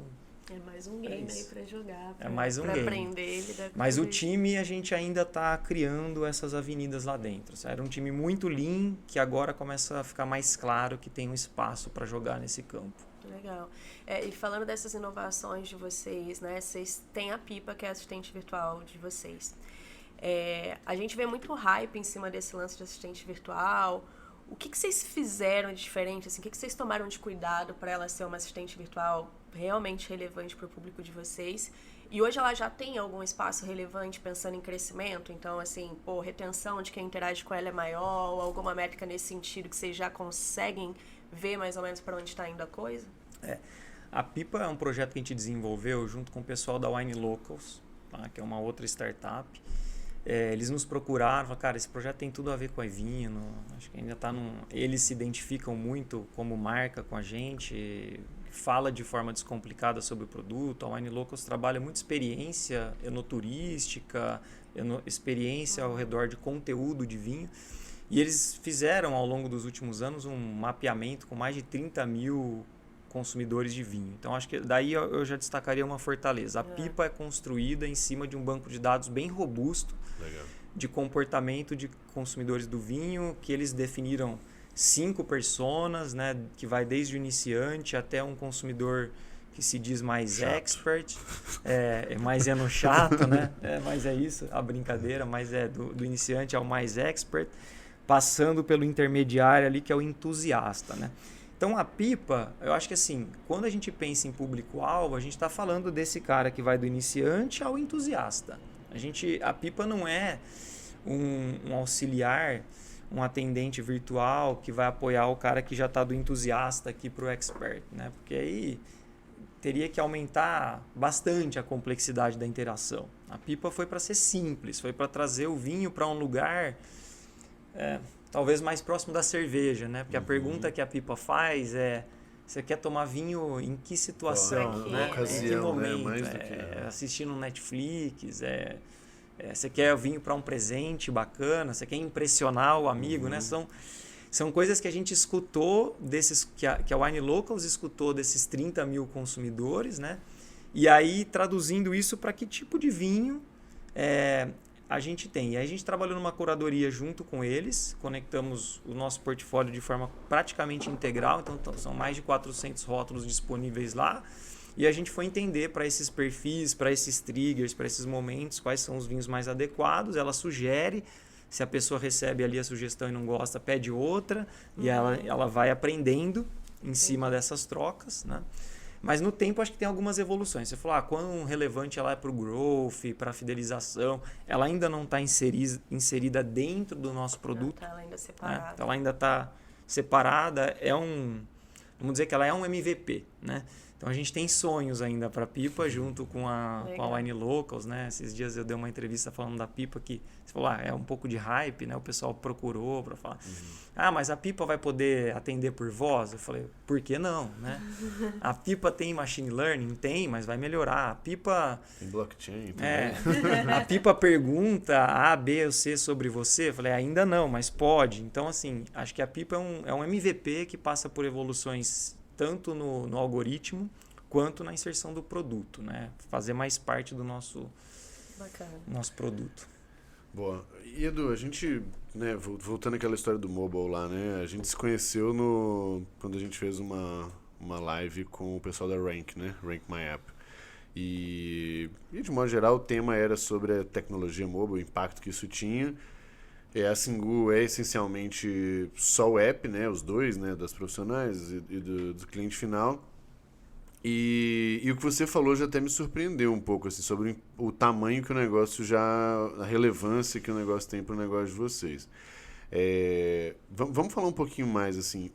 Speaker 1: É mais um game aí para jogar,
Speaker 3: é mais um
Speaker 1: pra
Speaker 3: game.
Speaker 1: Aprender.
Speaker 3: Mas o time, a gente ainda está criando essas avenidas lá dentro. Era um time muito lean, que agora começa a ficar mais claro que tem um espaço para jogar nesse campo.
Speaker 1: Legal. E falando dessas inovações de vocês, né? Vocês têm a Pipa, que é a assistente virtual de vocês. A gente vê muito hype em cima desse lance de assistente virtual. O que vocês fizeram de diferente? Assim, o que vocês tomaram de cuidado para ela ser uma assistente virtual realmente relevante para o público de vocês? E hoje ela já tem algum espaço relevante pensando em crescimento? Então, assim, retenção de quem interage com ela é maior, ou alguma métrica nesse sentido que vocês já conseguem ver mais ou menos para onde está indo a coisa?
Speaker 3: A Pipa é um projeto que a gente desenvolveu junto com o pessoal da Wine Locals, tá? Que é uma outra startup. Eles nos procuraram, falaram, cara, esse projeto tem tudo a ver com a Evino, acho que ainda está eles se identificam muito como marca com a gente, fala de forma descomplicada sobre o produto. A Wine Locals trabalha muito experiência enoturística, experiência ao redor de conteúdo de vinho, e eles fizeram ao longo dos últimos anos um mapeamento com mais de 30 mil consumidores de vinho. Então, acho que daí eu já destacaria uma fortaleza. A Pipa é construída em cima de um banco de dados bem robusto.
Speaker 2: Legal.
Speaker 3: De comportamento de consumidores do vinho, que eles definiram 5 personas, né, que vai desde o iniciante até um consumidor que se diz mais
Speaker 2: chato.
Speaker 3: Expert, mais no chato, né? Mas é isso, a brincadeira, mas do iniciante ao mais expert, passando pelo intermediário ali, que é o entusiasta, né? Então, a Pipa, eu acho que assim, quando a gente pensa em público-alvo, a gente está falando desse cara que vai do iniciante ao entusiasta. A Pipa não é um auxiliar, um atendente virtual que vai apoiar o cara que já está do entusiasta aqui para o expert, né? Porque aí teria que aumentar bastante a complexidade da interação. A Pipa foi para ser simples, foi para trazer o vinho para um lugar... talvez mais próximo da cerveja, né? Porque a pergunta que a Pipa faz é: você quer tomar vinho em que situação? Né?
Speaker 2: Ocasião,
Speaker 3: em que momento?
Speaker 2: Né? Mais do que...
Speaker 3: assistindo Netflix? Você quer vinho para um presente bacana? Você quer impressionar o amigo? Né? São coisas que a gente escutou, que a Wine Locals escutou desses 30 mil consumidores, né? E aí traduzindo isso para que tipo de vinho a gente tem. E aí a gente trabalhou numa curadoria junto com eles, conectamos o nosso portfólio de forma praticamente integral, então são mais de 400 rótulos disponíveis lá, e a gente foi entender para esses perfis, para esses triggers, para esses momentos, quais são os vinhos mais adequados. Ela sugere, se a pessoa recebe ali a sugestão e não gosta, pede outra, e ela vai aprendendo em cima dessas trocas, né? Mas no tempo acho que tem algumas evoluções. Você falou, quão relevante ela é para o growth, para a fidelização. Ela ainda não está inserida dentro do nosso produto.
Speaker 1: Ela ainda separada.
Speaker 3: Ela ainda está separada. Vamos dizer que ela é um MVP, né? Então a gente tem sonhos ainda para a Pipa junto com a Wine Locals, né? Esses dias eu dei uma entrevista falando da Pipa que você falou, é um pouco de hype, né? O pessoal procurou para falar. Mas a Pipa vai poder atender por voz? Eu falei, por que não, né? A Pipa tem machine learning? Tem, mas vai melhorar. A Pipa...
Speaker 2: Tem blockchain também.
Speaker 3: A Pipa pergunta A, B ou C sobre você? Eu falei, ainda não, mas pode. Então, assim, acho que a Pipa é um MVP que passa por evoluções tanto no algoritmo quanto na inserção do produto, né? Fazer mais parte do nosso produto.
Speaker 2: Boa. E Edu, a gente, né, voltando àquela história do mobile lá, né? A gente se conheceu quando a gente fez uma live com o pessoal da Rank, né? Rank My App. E de modo geral o tema era sobre a tecnologia mobile, o impacto que isso tinha. A Singu é essencialmente só o app, né? Os dois, né? Das profissionais e do cliente final. E o que você falou já até me surpreendeu um pouco, assim, sobre o tamanho que o negócio a relevância que o negócio tem para o negócio de vocês. Vamos falar um pouquinho mais, assim,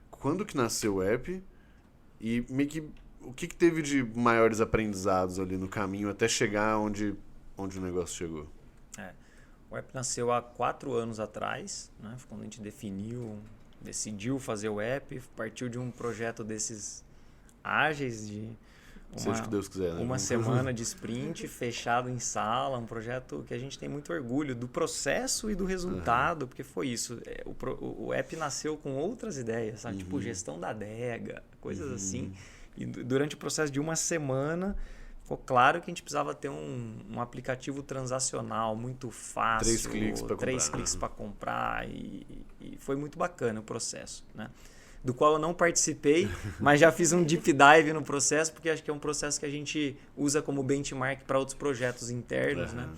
Speaker 2: quando que nasceu o app e meio que, o que teve de maiores aprendizados ali no caminho até chegar onde o negócio chegou?
Speaker 3: O app nasceu há 4 anos atrás, né? Quando a gente decidiu fazer o app, partiu de um projeto desses ágeis de
Speaker 2: Seja o que Deus quiser, né?
Speaker 3: uma semana de sprint fechado em sala, um projeto que a gente tem muito orgulho do processo e do resultado, porque foi isso. O app nasceu com outras ideias, sabe? Tipo gestão da adega, coisas assim. E durante o processo de uma semana, ficou claro que a gente precisava ter um aplicativo transacional muito fácil.
Speaker 2: 3 cliques para
Speaker 3: comprar. E foi muito bacana o processo, né? Do qual eu não participei, mas já fiz um deep dive no processo, porque acho que é um processo que a gente usa como benchmark para outros projetos internos, né?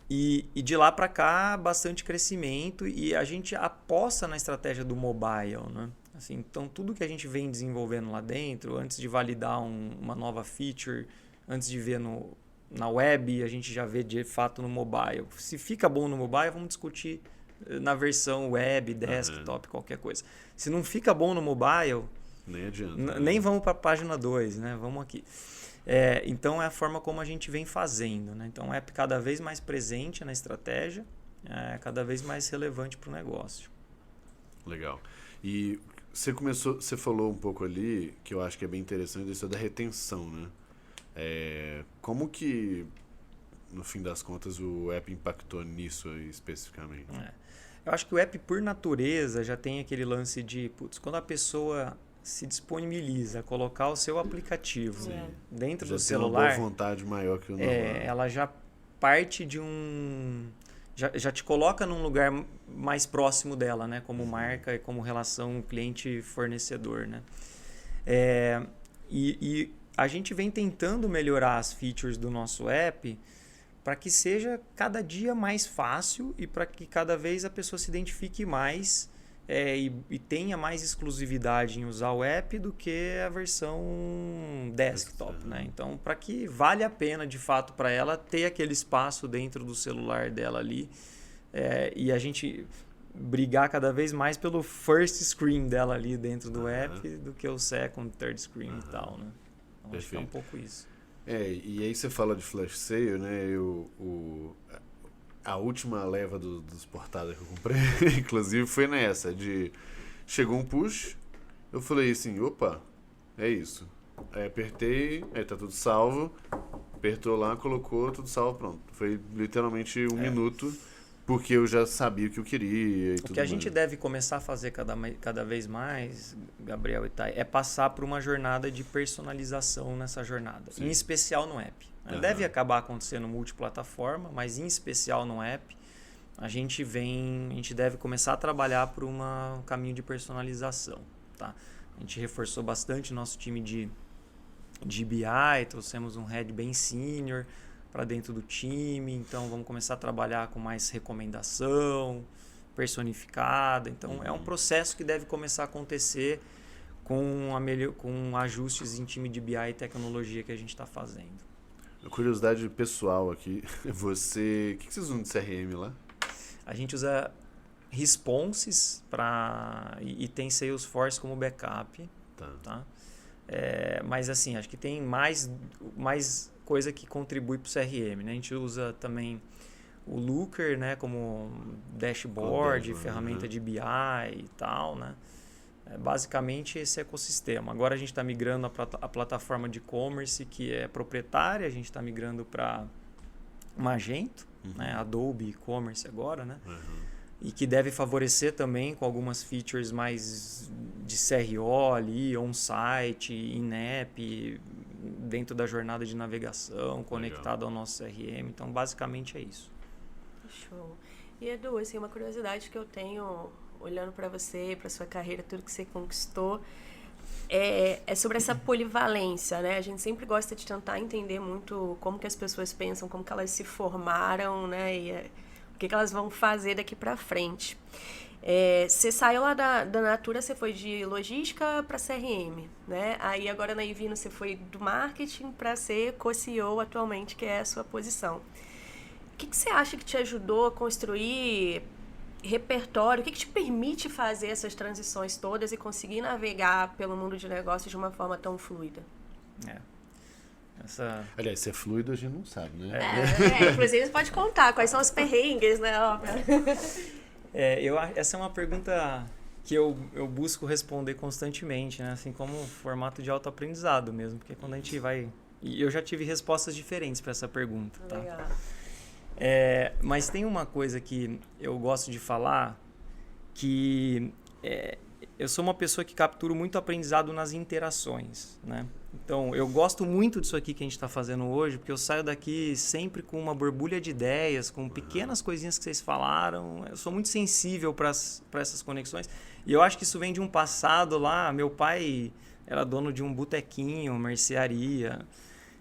Speaker 3: E de lá para cá, bastante crescimento, e a gente aposta na estratégia do mobile, né? Assim, então, tudo que a gente vem desenvolvendo lá dentro, antes de validar uma nova feature, antes de ver na web, a gente já vê de fato no mobile. Se fica bom no mobile, vamos discutir na versão web, desktop, qualquer coisa. Se não fica bom no mobile,
Speaker 2: nem adianta.
Speaker 3: Nem vamos para a página 2, né? Vamos aqui. Então, é a forma como a gente vem fazendo, né? Então, o app cada vez mais presente na estratégia, cada vez mais relevante para o negócio.
Speaker 2: Legal. E você falou um pouco ali, que eu acho que é bem interessante, isso da retenção, né? Como que, no fim das contas, o app impactou nisso aí, especificamente?
Speaker 3: Eu acho que o app, por natureza, já tem aquele lance de, quando a pessoa se disponibiliza a colocar o seu aplicativo dentro do celular,
Speaker 2: já tem uma boa vontade maior que o normal.
Speaker 3: Ela já parte de já te coloca num lugar mais próximo dela, né? Como marca e como relação cliente-fornecedor, né? E a gente vem tentando melhorar as features do nosso app para que seja cada dia mais fácil e para que cada vez a pessoa se identifique mais e tenha mais exclusividade em usar o app do que a versão desktop, né? Então, para que vale a pena, de fato, para ela ter aquele espaço dentro do celular dela ali e a gente brigar cada vez mais pelo first screen dela ali dentro do app do que o second, third screen e tal, né? Então, acho que é um pouco isso.
Speaker 2: E aí você fala de flash sale, né? A última leva dos portadas que eu comprei, inclusive, foi nessa, chegou um push, eu falei assim, opa, é isso. Aí apertei, aí tá tudo salvo, apertou lá, colocou, tudo salvo, pronto. Foi literalmente um minuto, porque eu já sabia o que eu queria e tudo mais.
Speaker 3: O que a gente deve começar a fazer cada vez mais, Gabriel e Thay, é passar por uma jornada de personalização nessa jornada, em especial no app. Deve acabar acontecendo multiplataforma, mas em especial no app, a gente deve começar a trabalhar por um caminho de personalização. Tá? A gente reforçou bastante nosso time de BI, trouxemos um head bem senior para dentro do time, então vamos começar a trabalhar com mais recomendação personificada. Então, é um processo que deve começar a acontecer com ajustes em time de BI e tecnologia que a gente está fazendo.
Speaker 2: Curiosidade pessoal aqui, o que vocês usam de CRM lá?
Speaker 3: A gente usa Responses e tem Salesforce como backup. Tá? Mas assim, acho que tem mais coisa que contribui para o CRM, né? A gente usa também o Looker, né, como dashboard, ferramenta de BI e tal, né? Basicamente esse ecossistema. Agora a gente está migrando a plataforma de e-commerce que é proprietária, a gente está migrando para Magento, né? Adobe e-commerce agora, né? E que deve favorecer também com algumas features mais de CRO ali, on-site, in-app, dentro da jornada de navegação, conectado ao nosso CRM. Então, basicamente é isso.
Speaker 1: Show. E Edu, assim, uma curiosidade que eu tenho olhando para você, para sua carreira, tudo que você conquistou, é sobre essa polivalência, né? A gente sempre gosta de tentar entender muito como que as pessoas pensam, como que elas se formaram, né? E o que elas vão fazer daqui para frente. Você saiu lá da Natura, você foi de logística para CRM, né? Aí agora na Ivino você foi do marketing para ser co-CEO atualmente, que é a sua posição. O que você acha que te ajudou a construir repertório? O que te permite fazer essas transições todas e conseguir navegar pelo mundo de negócios de uma forma tão fluida?
Speaker 2: Aliás, se é fluido a gente não sabe, né?
Speaker 1: Inclusive você pode contar quais são os perrengues, né?
Speaker 3: Essa é uma pergunta que eu busco responder constantemente, né? Assim como formato de autoaprendizado mesmo, porque quando a gente vai... E eu já tive respostas diferentes para essa pergunta, tá?
Speaker 1: Legal.
Speaker 3: Mas tem uma coisa que eu gosto de falar, que eu sou uma pessoa que capturo muito aprendizado nas interações, né? Então, eu gosto muito disso aqui que a gente está fazendo hoje, porque eu saio daqui sempre com uma borbulha de ideias, com pequenas coisinhas que vocês falaram. Eu sou muito sensível para essas conexões. E eu acho que isso vem de um passado lá. Meu pai era dono de um botequinho, mercearia.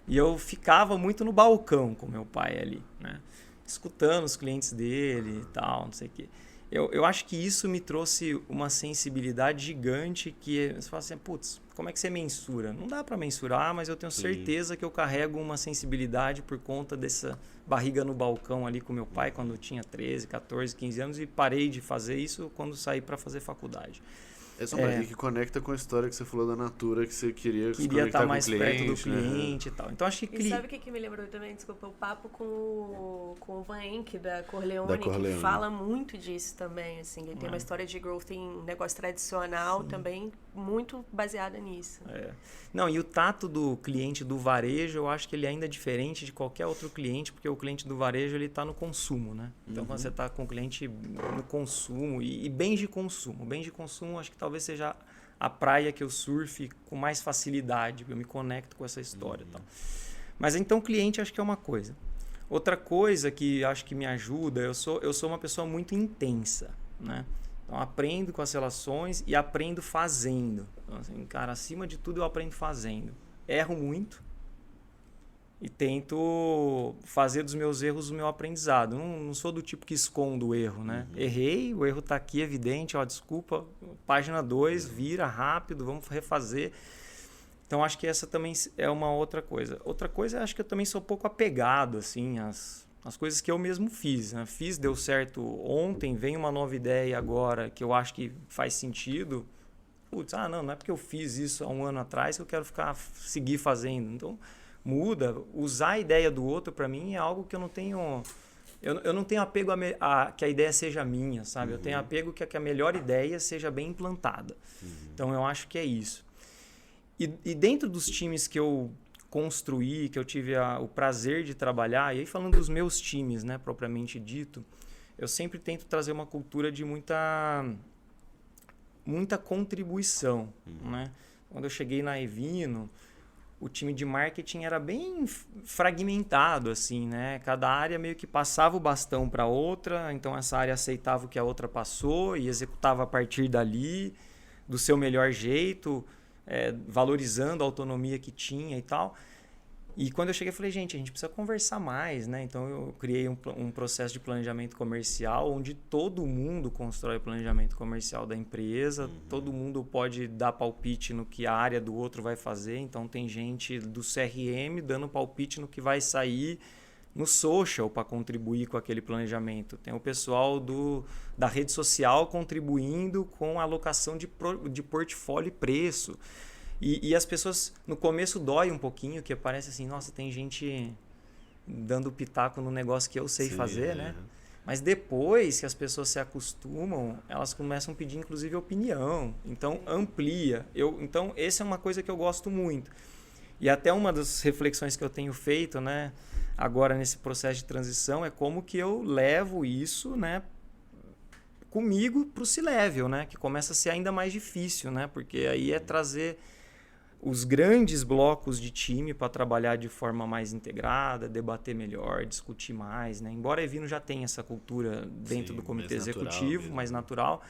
Speaker 3: E eu ficava muito no balcão com meu pai ali, né? Escutando os clientes dele e tal, não sei o quê. Eu acho que isso me trouxe uma sensibilidade gigante que você fala assim, putz, como é que você mensura? Não dá para mensurar, mas eu tenho certeza que eu carrego uma sensibilidade por conta dessa barriga no balcão ali com meu pai quando eu tinha 13, 14, 15 anos e parei de fazer isso quando saí para fazer faculdade.
Speaker 2: Essa barriga que conecta com a história que você falou da Natura, que você queria se conectar
Speaker 3: estar mais
Speaker 2: com o cliente,
Speaker 3: perto do cliente, né? E tal. Então acho que
Speaker 1: E sabe o que me lembrou também? Desculpa, o papo com o Van Enck da Corleone, que fala muito disso também, assim. Ele tem uma história de growth em negócio tradicional também muito baseada nisso.
Speaker 3: Não, e o tato do cliente do varejo, eu acho que ele ainda é diferente de qualquer outro cliente, porque o cliente do varejo ele está no consumo, né? Então, quando você está com o cliente no consumo e bens de consumo, acho que talvez seja a praia que eu surfe com mais facilidade, eu me conecto com essa história e tal. Mas então, cliente acho que é uma coisa. Outra coisa que acho que me ajuda, eu sou uma pessoa muito intensa, né? Então, aprendo com as relações e aprendo fazendo. Então, assim, cara, acima de tudo eu aprendo fazendo. Erro muito e tento fazer dos meus erros o meu aprendizado. Não sou do tipo que escondo o erro, né? Errei, o erro está aqui evidente, desculpa, página 2, vira rápido, vamos refazer. Então, acho que essa também é uma outra coisa. Outra coisa, acho que eu também sou pouco apegado, assim, as coisas que eu mesmo fiz, né? Deu certo ontem, vem uma nova ideia agora que eu acho que faz sentido. Putz, não é porque eu fiz isso há um ano atrás que eu quero seguir fazendo. Então, muda. Usar a ideia do outro, para mim, é algo que eu não tenho... Eu não tenho apego a que a ideia seja minha, sabe? Eu tenho apego que a melhor ideia seja bem implantada. Então, eu acho que é isso. E dentro dos times que eu construir, que eu tive o prazer de trabalhar, e aí falando dos meus times, né, propriamente dito, eu sempre tento trazer uma cultura de muita contribuição, né? Quando eu cheguei na Ivino, o time de marketing era bem fragmentado, assim, né? Cada área meio que passava o bastão para outra, então essa área aceitava o que a outra passou e executava a partir dali, do seu melhor jeito, valorizando a autonomia que tinha e tal. E quando eu cheguei, eu falei, gente, a gente precisa conversar mais, né? Então, eu criei um processo de planejamento comercial, onde todo mundo constrói o planejamento comercial da empresa, todo mundo pode dar palpite no que a área do outro vai fazer. Então, tem gente do CRM dando palpite no que vai sair no social para contribuir com aquele planejamento. Tem o pessoal da rede social contribuindo com a alocação de portfólio e preço. E as pessoas, no começo dói um pouquinho, que parece assim, nossa, tem gente dando pitaco no negócio que eu sei fazer, né? Mas depois que as pessoas se acostumam, elas começam a pedir, inclusive, opinião. Então, amplia. Então, essa é uma coisa que eu gosto muito. E até uma das reflexões que eu tenho feito, né, agora nesse processo de transição, é como que eu levo isso, né, comigo para o C-Level, né, que começa a ser ainda mais difícil, né, porque aí é trazer os grandes blocos de time para trabalhar de forma mais integrada, debater melhor, discutir mais, né? Embora a Ivino já tenha essa cultura dentro do comitê executivo, mais natural,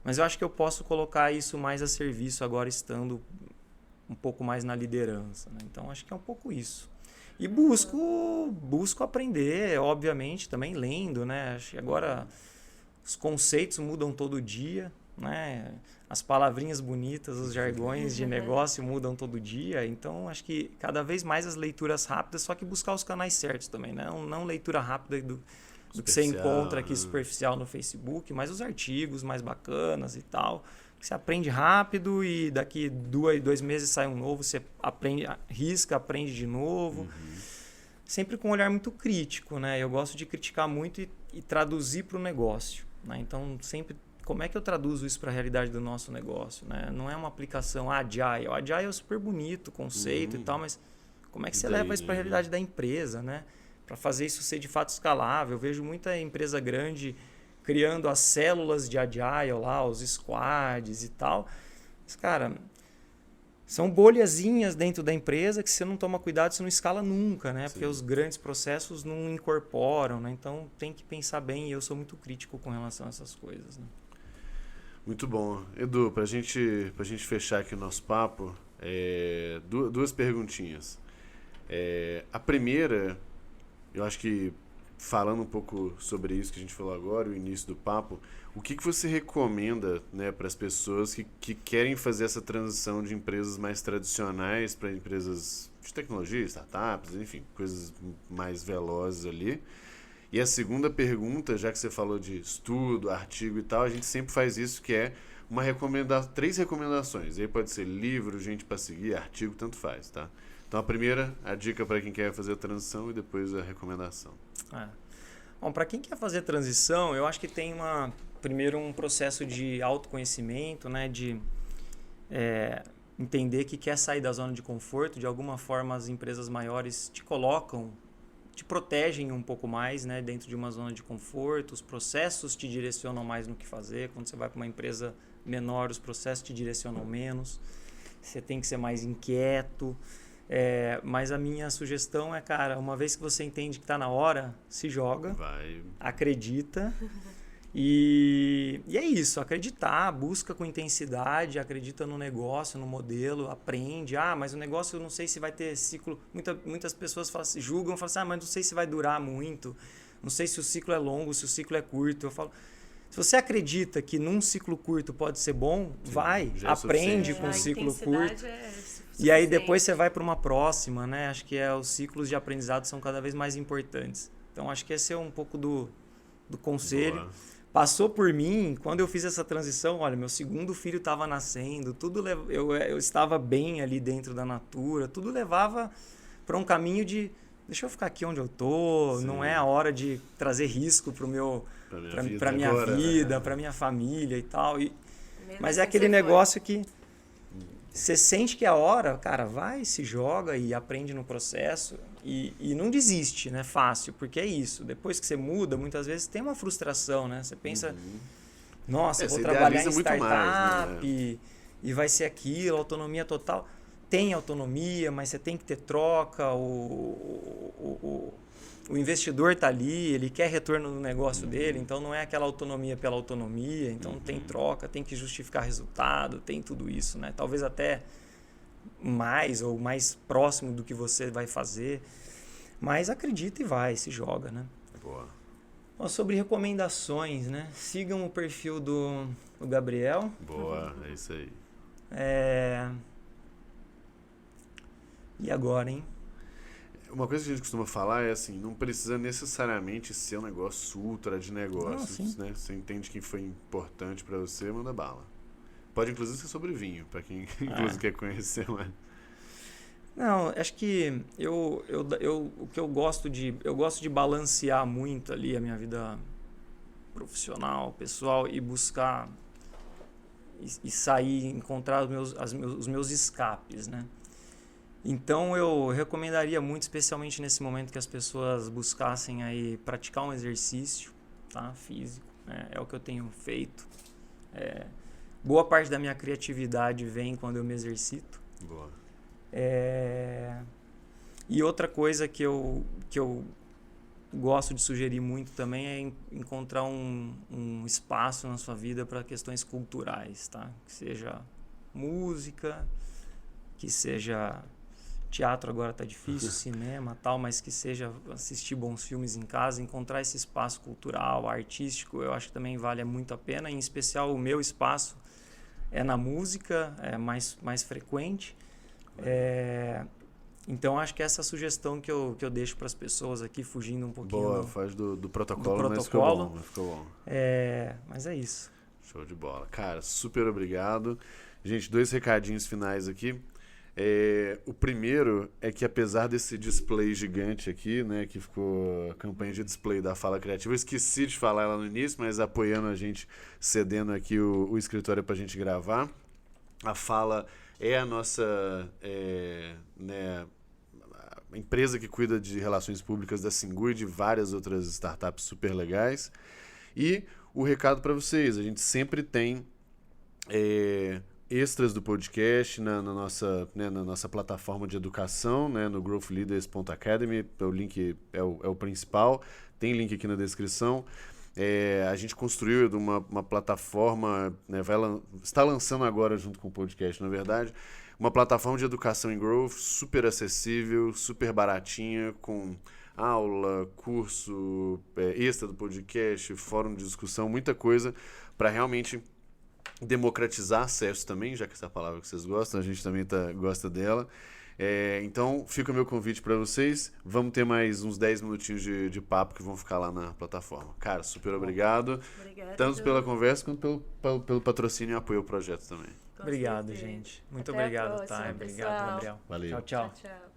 Speaker 3: mas eu acho que eu posso colocar isso mais a serviço agora estando um pouco mais na liderança, né? Então, acho que é um pouco isso. E busco aprender, obviamente, também lendo, né? Acho que agora os conceitos mudam todo dia, né? As palavrinhas bonitas, os jargões de negócio mudam todo dia. Então, acho que cada vez mais as leituras rápidas, só que buscar os canais certos também, né? Não leitura rápida do que você encontra aqui superficial no Facebook, mas os artigos mais bacanas e tal. Você aprende rápido e daqui 2 meses sai um novo, você aprende, risca, aprende de novo. Sempre com um olhar muito crítico, né? Eu gosto de criticar muito e traduzir para o negócio, né? Então, sempre, como é que eu traduzo isso para a realidade do nosso negócio, né? Não é uma aplicação Agile. O Agile é super bonito, o conceito e tal, mas como é que você leva isso para a realidade da empresa, né? Para fazer isso ser de fato escalável. Eu vejo muita empresa grande criando as células de Agile lá, os squads e tal. Mas, cara, são bolhazinhas dentro da empresa que se você não toma cuidado, você não escala nunca, né? Porque os grandes processos não incorporam, né? Então tem que pensar bem e eu sou muito crítico com relação a essas coisas, né?
Speaker 2: Muito bom. Edu, pra gente fechar aqui o nosso papo, duas perguntinhas. A primeira, eu acho que falando um pouco sobre isso que a gente falou agora, o início do papo, o que você recomenda, né, para as pessoas que querem fazer essa transição de empresas mais tradicionais para empresas de tecnologia, startups, enfim, coisas mais velozes ali? E a segunda pergunta, já que você falou de estudo, artigo e tal, a gente sempre faz isso, que é 3 recomendações. Aí pode ser livro, gente para seguir, artigo, tanto faz, tá? Então a primeira, a dica para quem quer fazer a transição e depois a recomendação.
Speaker 3: Bom, para quem quer fazer a transição, eu acho que tem primeiro um processo de autoconhecimento, né, de entender que quer sair da zona de conforto. De alguma forma as empresas maiores te protegem um pouco mais, né, dentro de uma zona de conforto, os processos te direcionam mais no que fazer. Quando você vai para uma empresa menor, os processos te direcionam menos, você tem que ser mais inquieto. Mas a minha sugestão é, cara, uma vez que você entende que está na hora, se joga, acredita e é isso, acreditar, busca com intensidade, acredita no negócio, no modelo, aprende. Mas o negócio eu não sei se vai ter ciclo. Muitas pessoas julgam, falam assim, mas não sei se vai durar muito, não sei se o ciclo é longo, se o ciclo é curto. Eu falo, se você acredita que num ciclo curto pode ser bom, aprende com um ciclo curto. E aí depois você vai para uma próxima, né? Acho que os ciclos de aprendizado são cada vez mais importantes. Então acho que esse é um pouco do conselho. Boa. Passou por mim, quando eu fiz essa transição, olha, meu segundo filho estava nascendo, eu estava bem ali dentro da Natura, tudo levava para um caminho de deixa eu ficar aqui onde eu tô, Sim. Não é a hora de trazer risco para minha vida, para minha família e tal. Mas é aquele negócio que você sente que é a hora, cara, vai, se joga e aprende no processo e não desiste, né? Fácil, porque é isso. Depois que você muda, muitas vezes tem uma frustração, né? Você pensa, nossa, eu vou trabalhar em startup mais, né? e vai ser aquilo, autonomia total. Tem autonomia, mas você tem que ter troca, o investidor está ali, ele quer retorno no negócio dele, então não é aquela autonomia pela autonomia, então tem troca, tem que justificar resultado, tem tudo isso, né? Talvez até mais ou mais próximo do que você vai fazer, mas acredita e vai, se joga, né?
Speaker 2: Boa.
Speaker 3: Bom, sobre recomendações, né? Sigam o perfil do Gabriel.
Speaker 2: Boa, é isso aí.
Speaker 3: E agora, hein?
Speaker 2: Uma coisa que a gente costuma falar é assim, não precisa necessariamente ser um negócio ultra de negócios, né? Você entende que foi importante para você, manda bala. Pode inclusive ser sobre vinho, para quem inclusive quer conhecer mais.
Speaker 3: Não, acho que o que eu gosto de balancear muito ali a minha vida profissional, pessoal e buscar e sair, encontrar os meus escapes, né? Então eu recomendaria muito, especialmente nesse momento que as pessoas buscassem aí praticar um exercício, tá? Físico, né? É o que eu tenho feito. Boa parte da minha criatividade vem quando eu me exercito.
Speaker 2: Boa.
Speaker 3: E outra coisa que eu gosto de sugerir muito também é encontrar um espaço na sua vida para questões culturais, tá? Que seja música, que seja teatro agora tá difícil, cinema tal, mas que seja assistir bons filmes em casa, encontrar esse espaço cultural, artístico, eu acho que também vale muito a pena. Em especial o meu espaço é na música, é mais frequente. Então acho que essa é a sugestão que eu deixo para as pessoas aqui, fugindo um pouquinho.
Speaker 2: Boa, faz do protocolo, mas ficou bom.
Speaker 3: Mas é isso.
Speaker 2: Show de bola. Cara, super obrigado. Gente, 2 recadinhos finais aqui. O primeiro é que apesar desse display gigante aqui, né, que ficou a campanha de display da Fala Criativa, eu esqueci de falar ela no início, mas apoiando a gente, cedendo aqui o escritório pra gente gravar. A Fala é a nossa a empresa que cuida de relações públicas da Singu e de várias outras startups super legais. E o recado para vocês, a gente sempre tem extras do podcast na nossa plataforma de educação, né, no growthleaders.academy, o link é o principal, tem link aqui na descrição. A gente construiu uma plataforma, né, está lançando agora junto com o podcast, na verdade, uma plataforma de educação em growth super acessível, super baratinha, com aula, curso, extra do podcast, fórum de discussão, muita coisa para realmente democratizar acesso também, já que essa é a palavra que vocês gostam, a gente também gosta dela. Então, fica o meu convite para vocês. Vamos ter mais uns 10 minutinhos de papo que vão ficar lá na plataforma. Cara, super obrigado.
Speaker 1: Obrigada,
Speaker 2: tanto pela conversa quanto pelo patrocínio e apoio ao projeto também.
Speaker 3: Obrigado, gente. Muito
Speaker 1: Até a
Speaker 3: obrigado,
Speaker 1: próxima,
Speaker 3: Thay. Obrigado,
Speaker 1: pessoal.
Speaker 3: Gabriel.
Speaker 2: Valeu.
Speaker 3: Tchau, tchau.
Speaker 1: Tchau.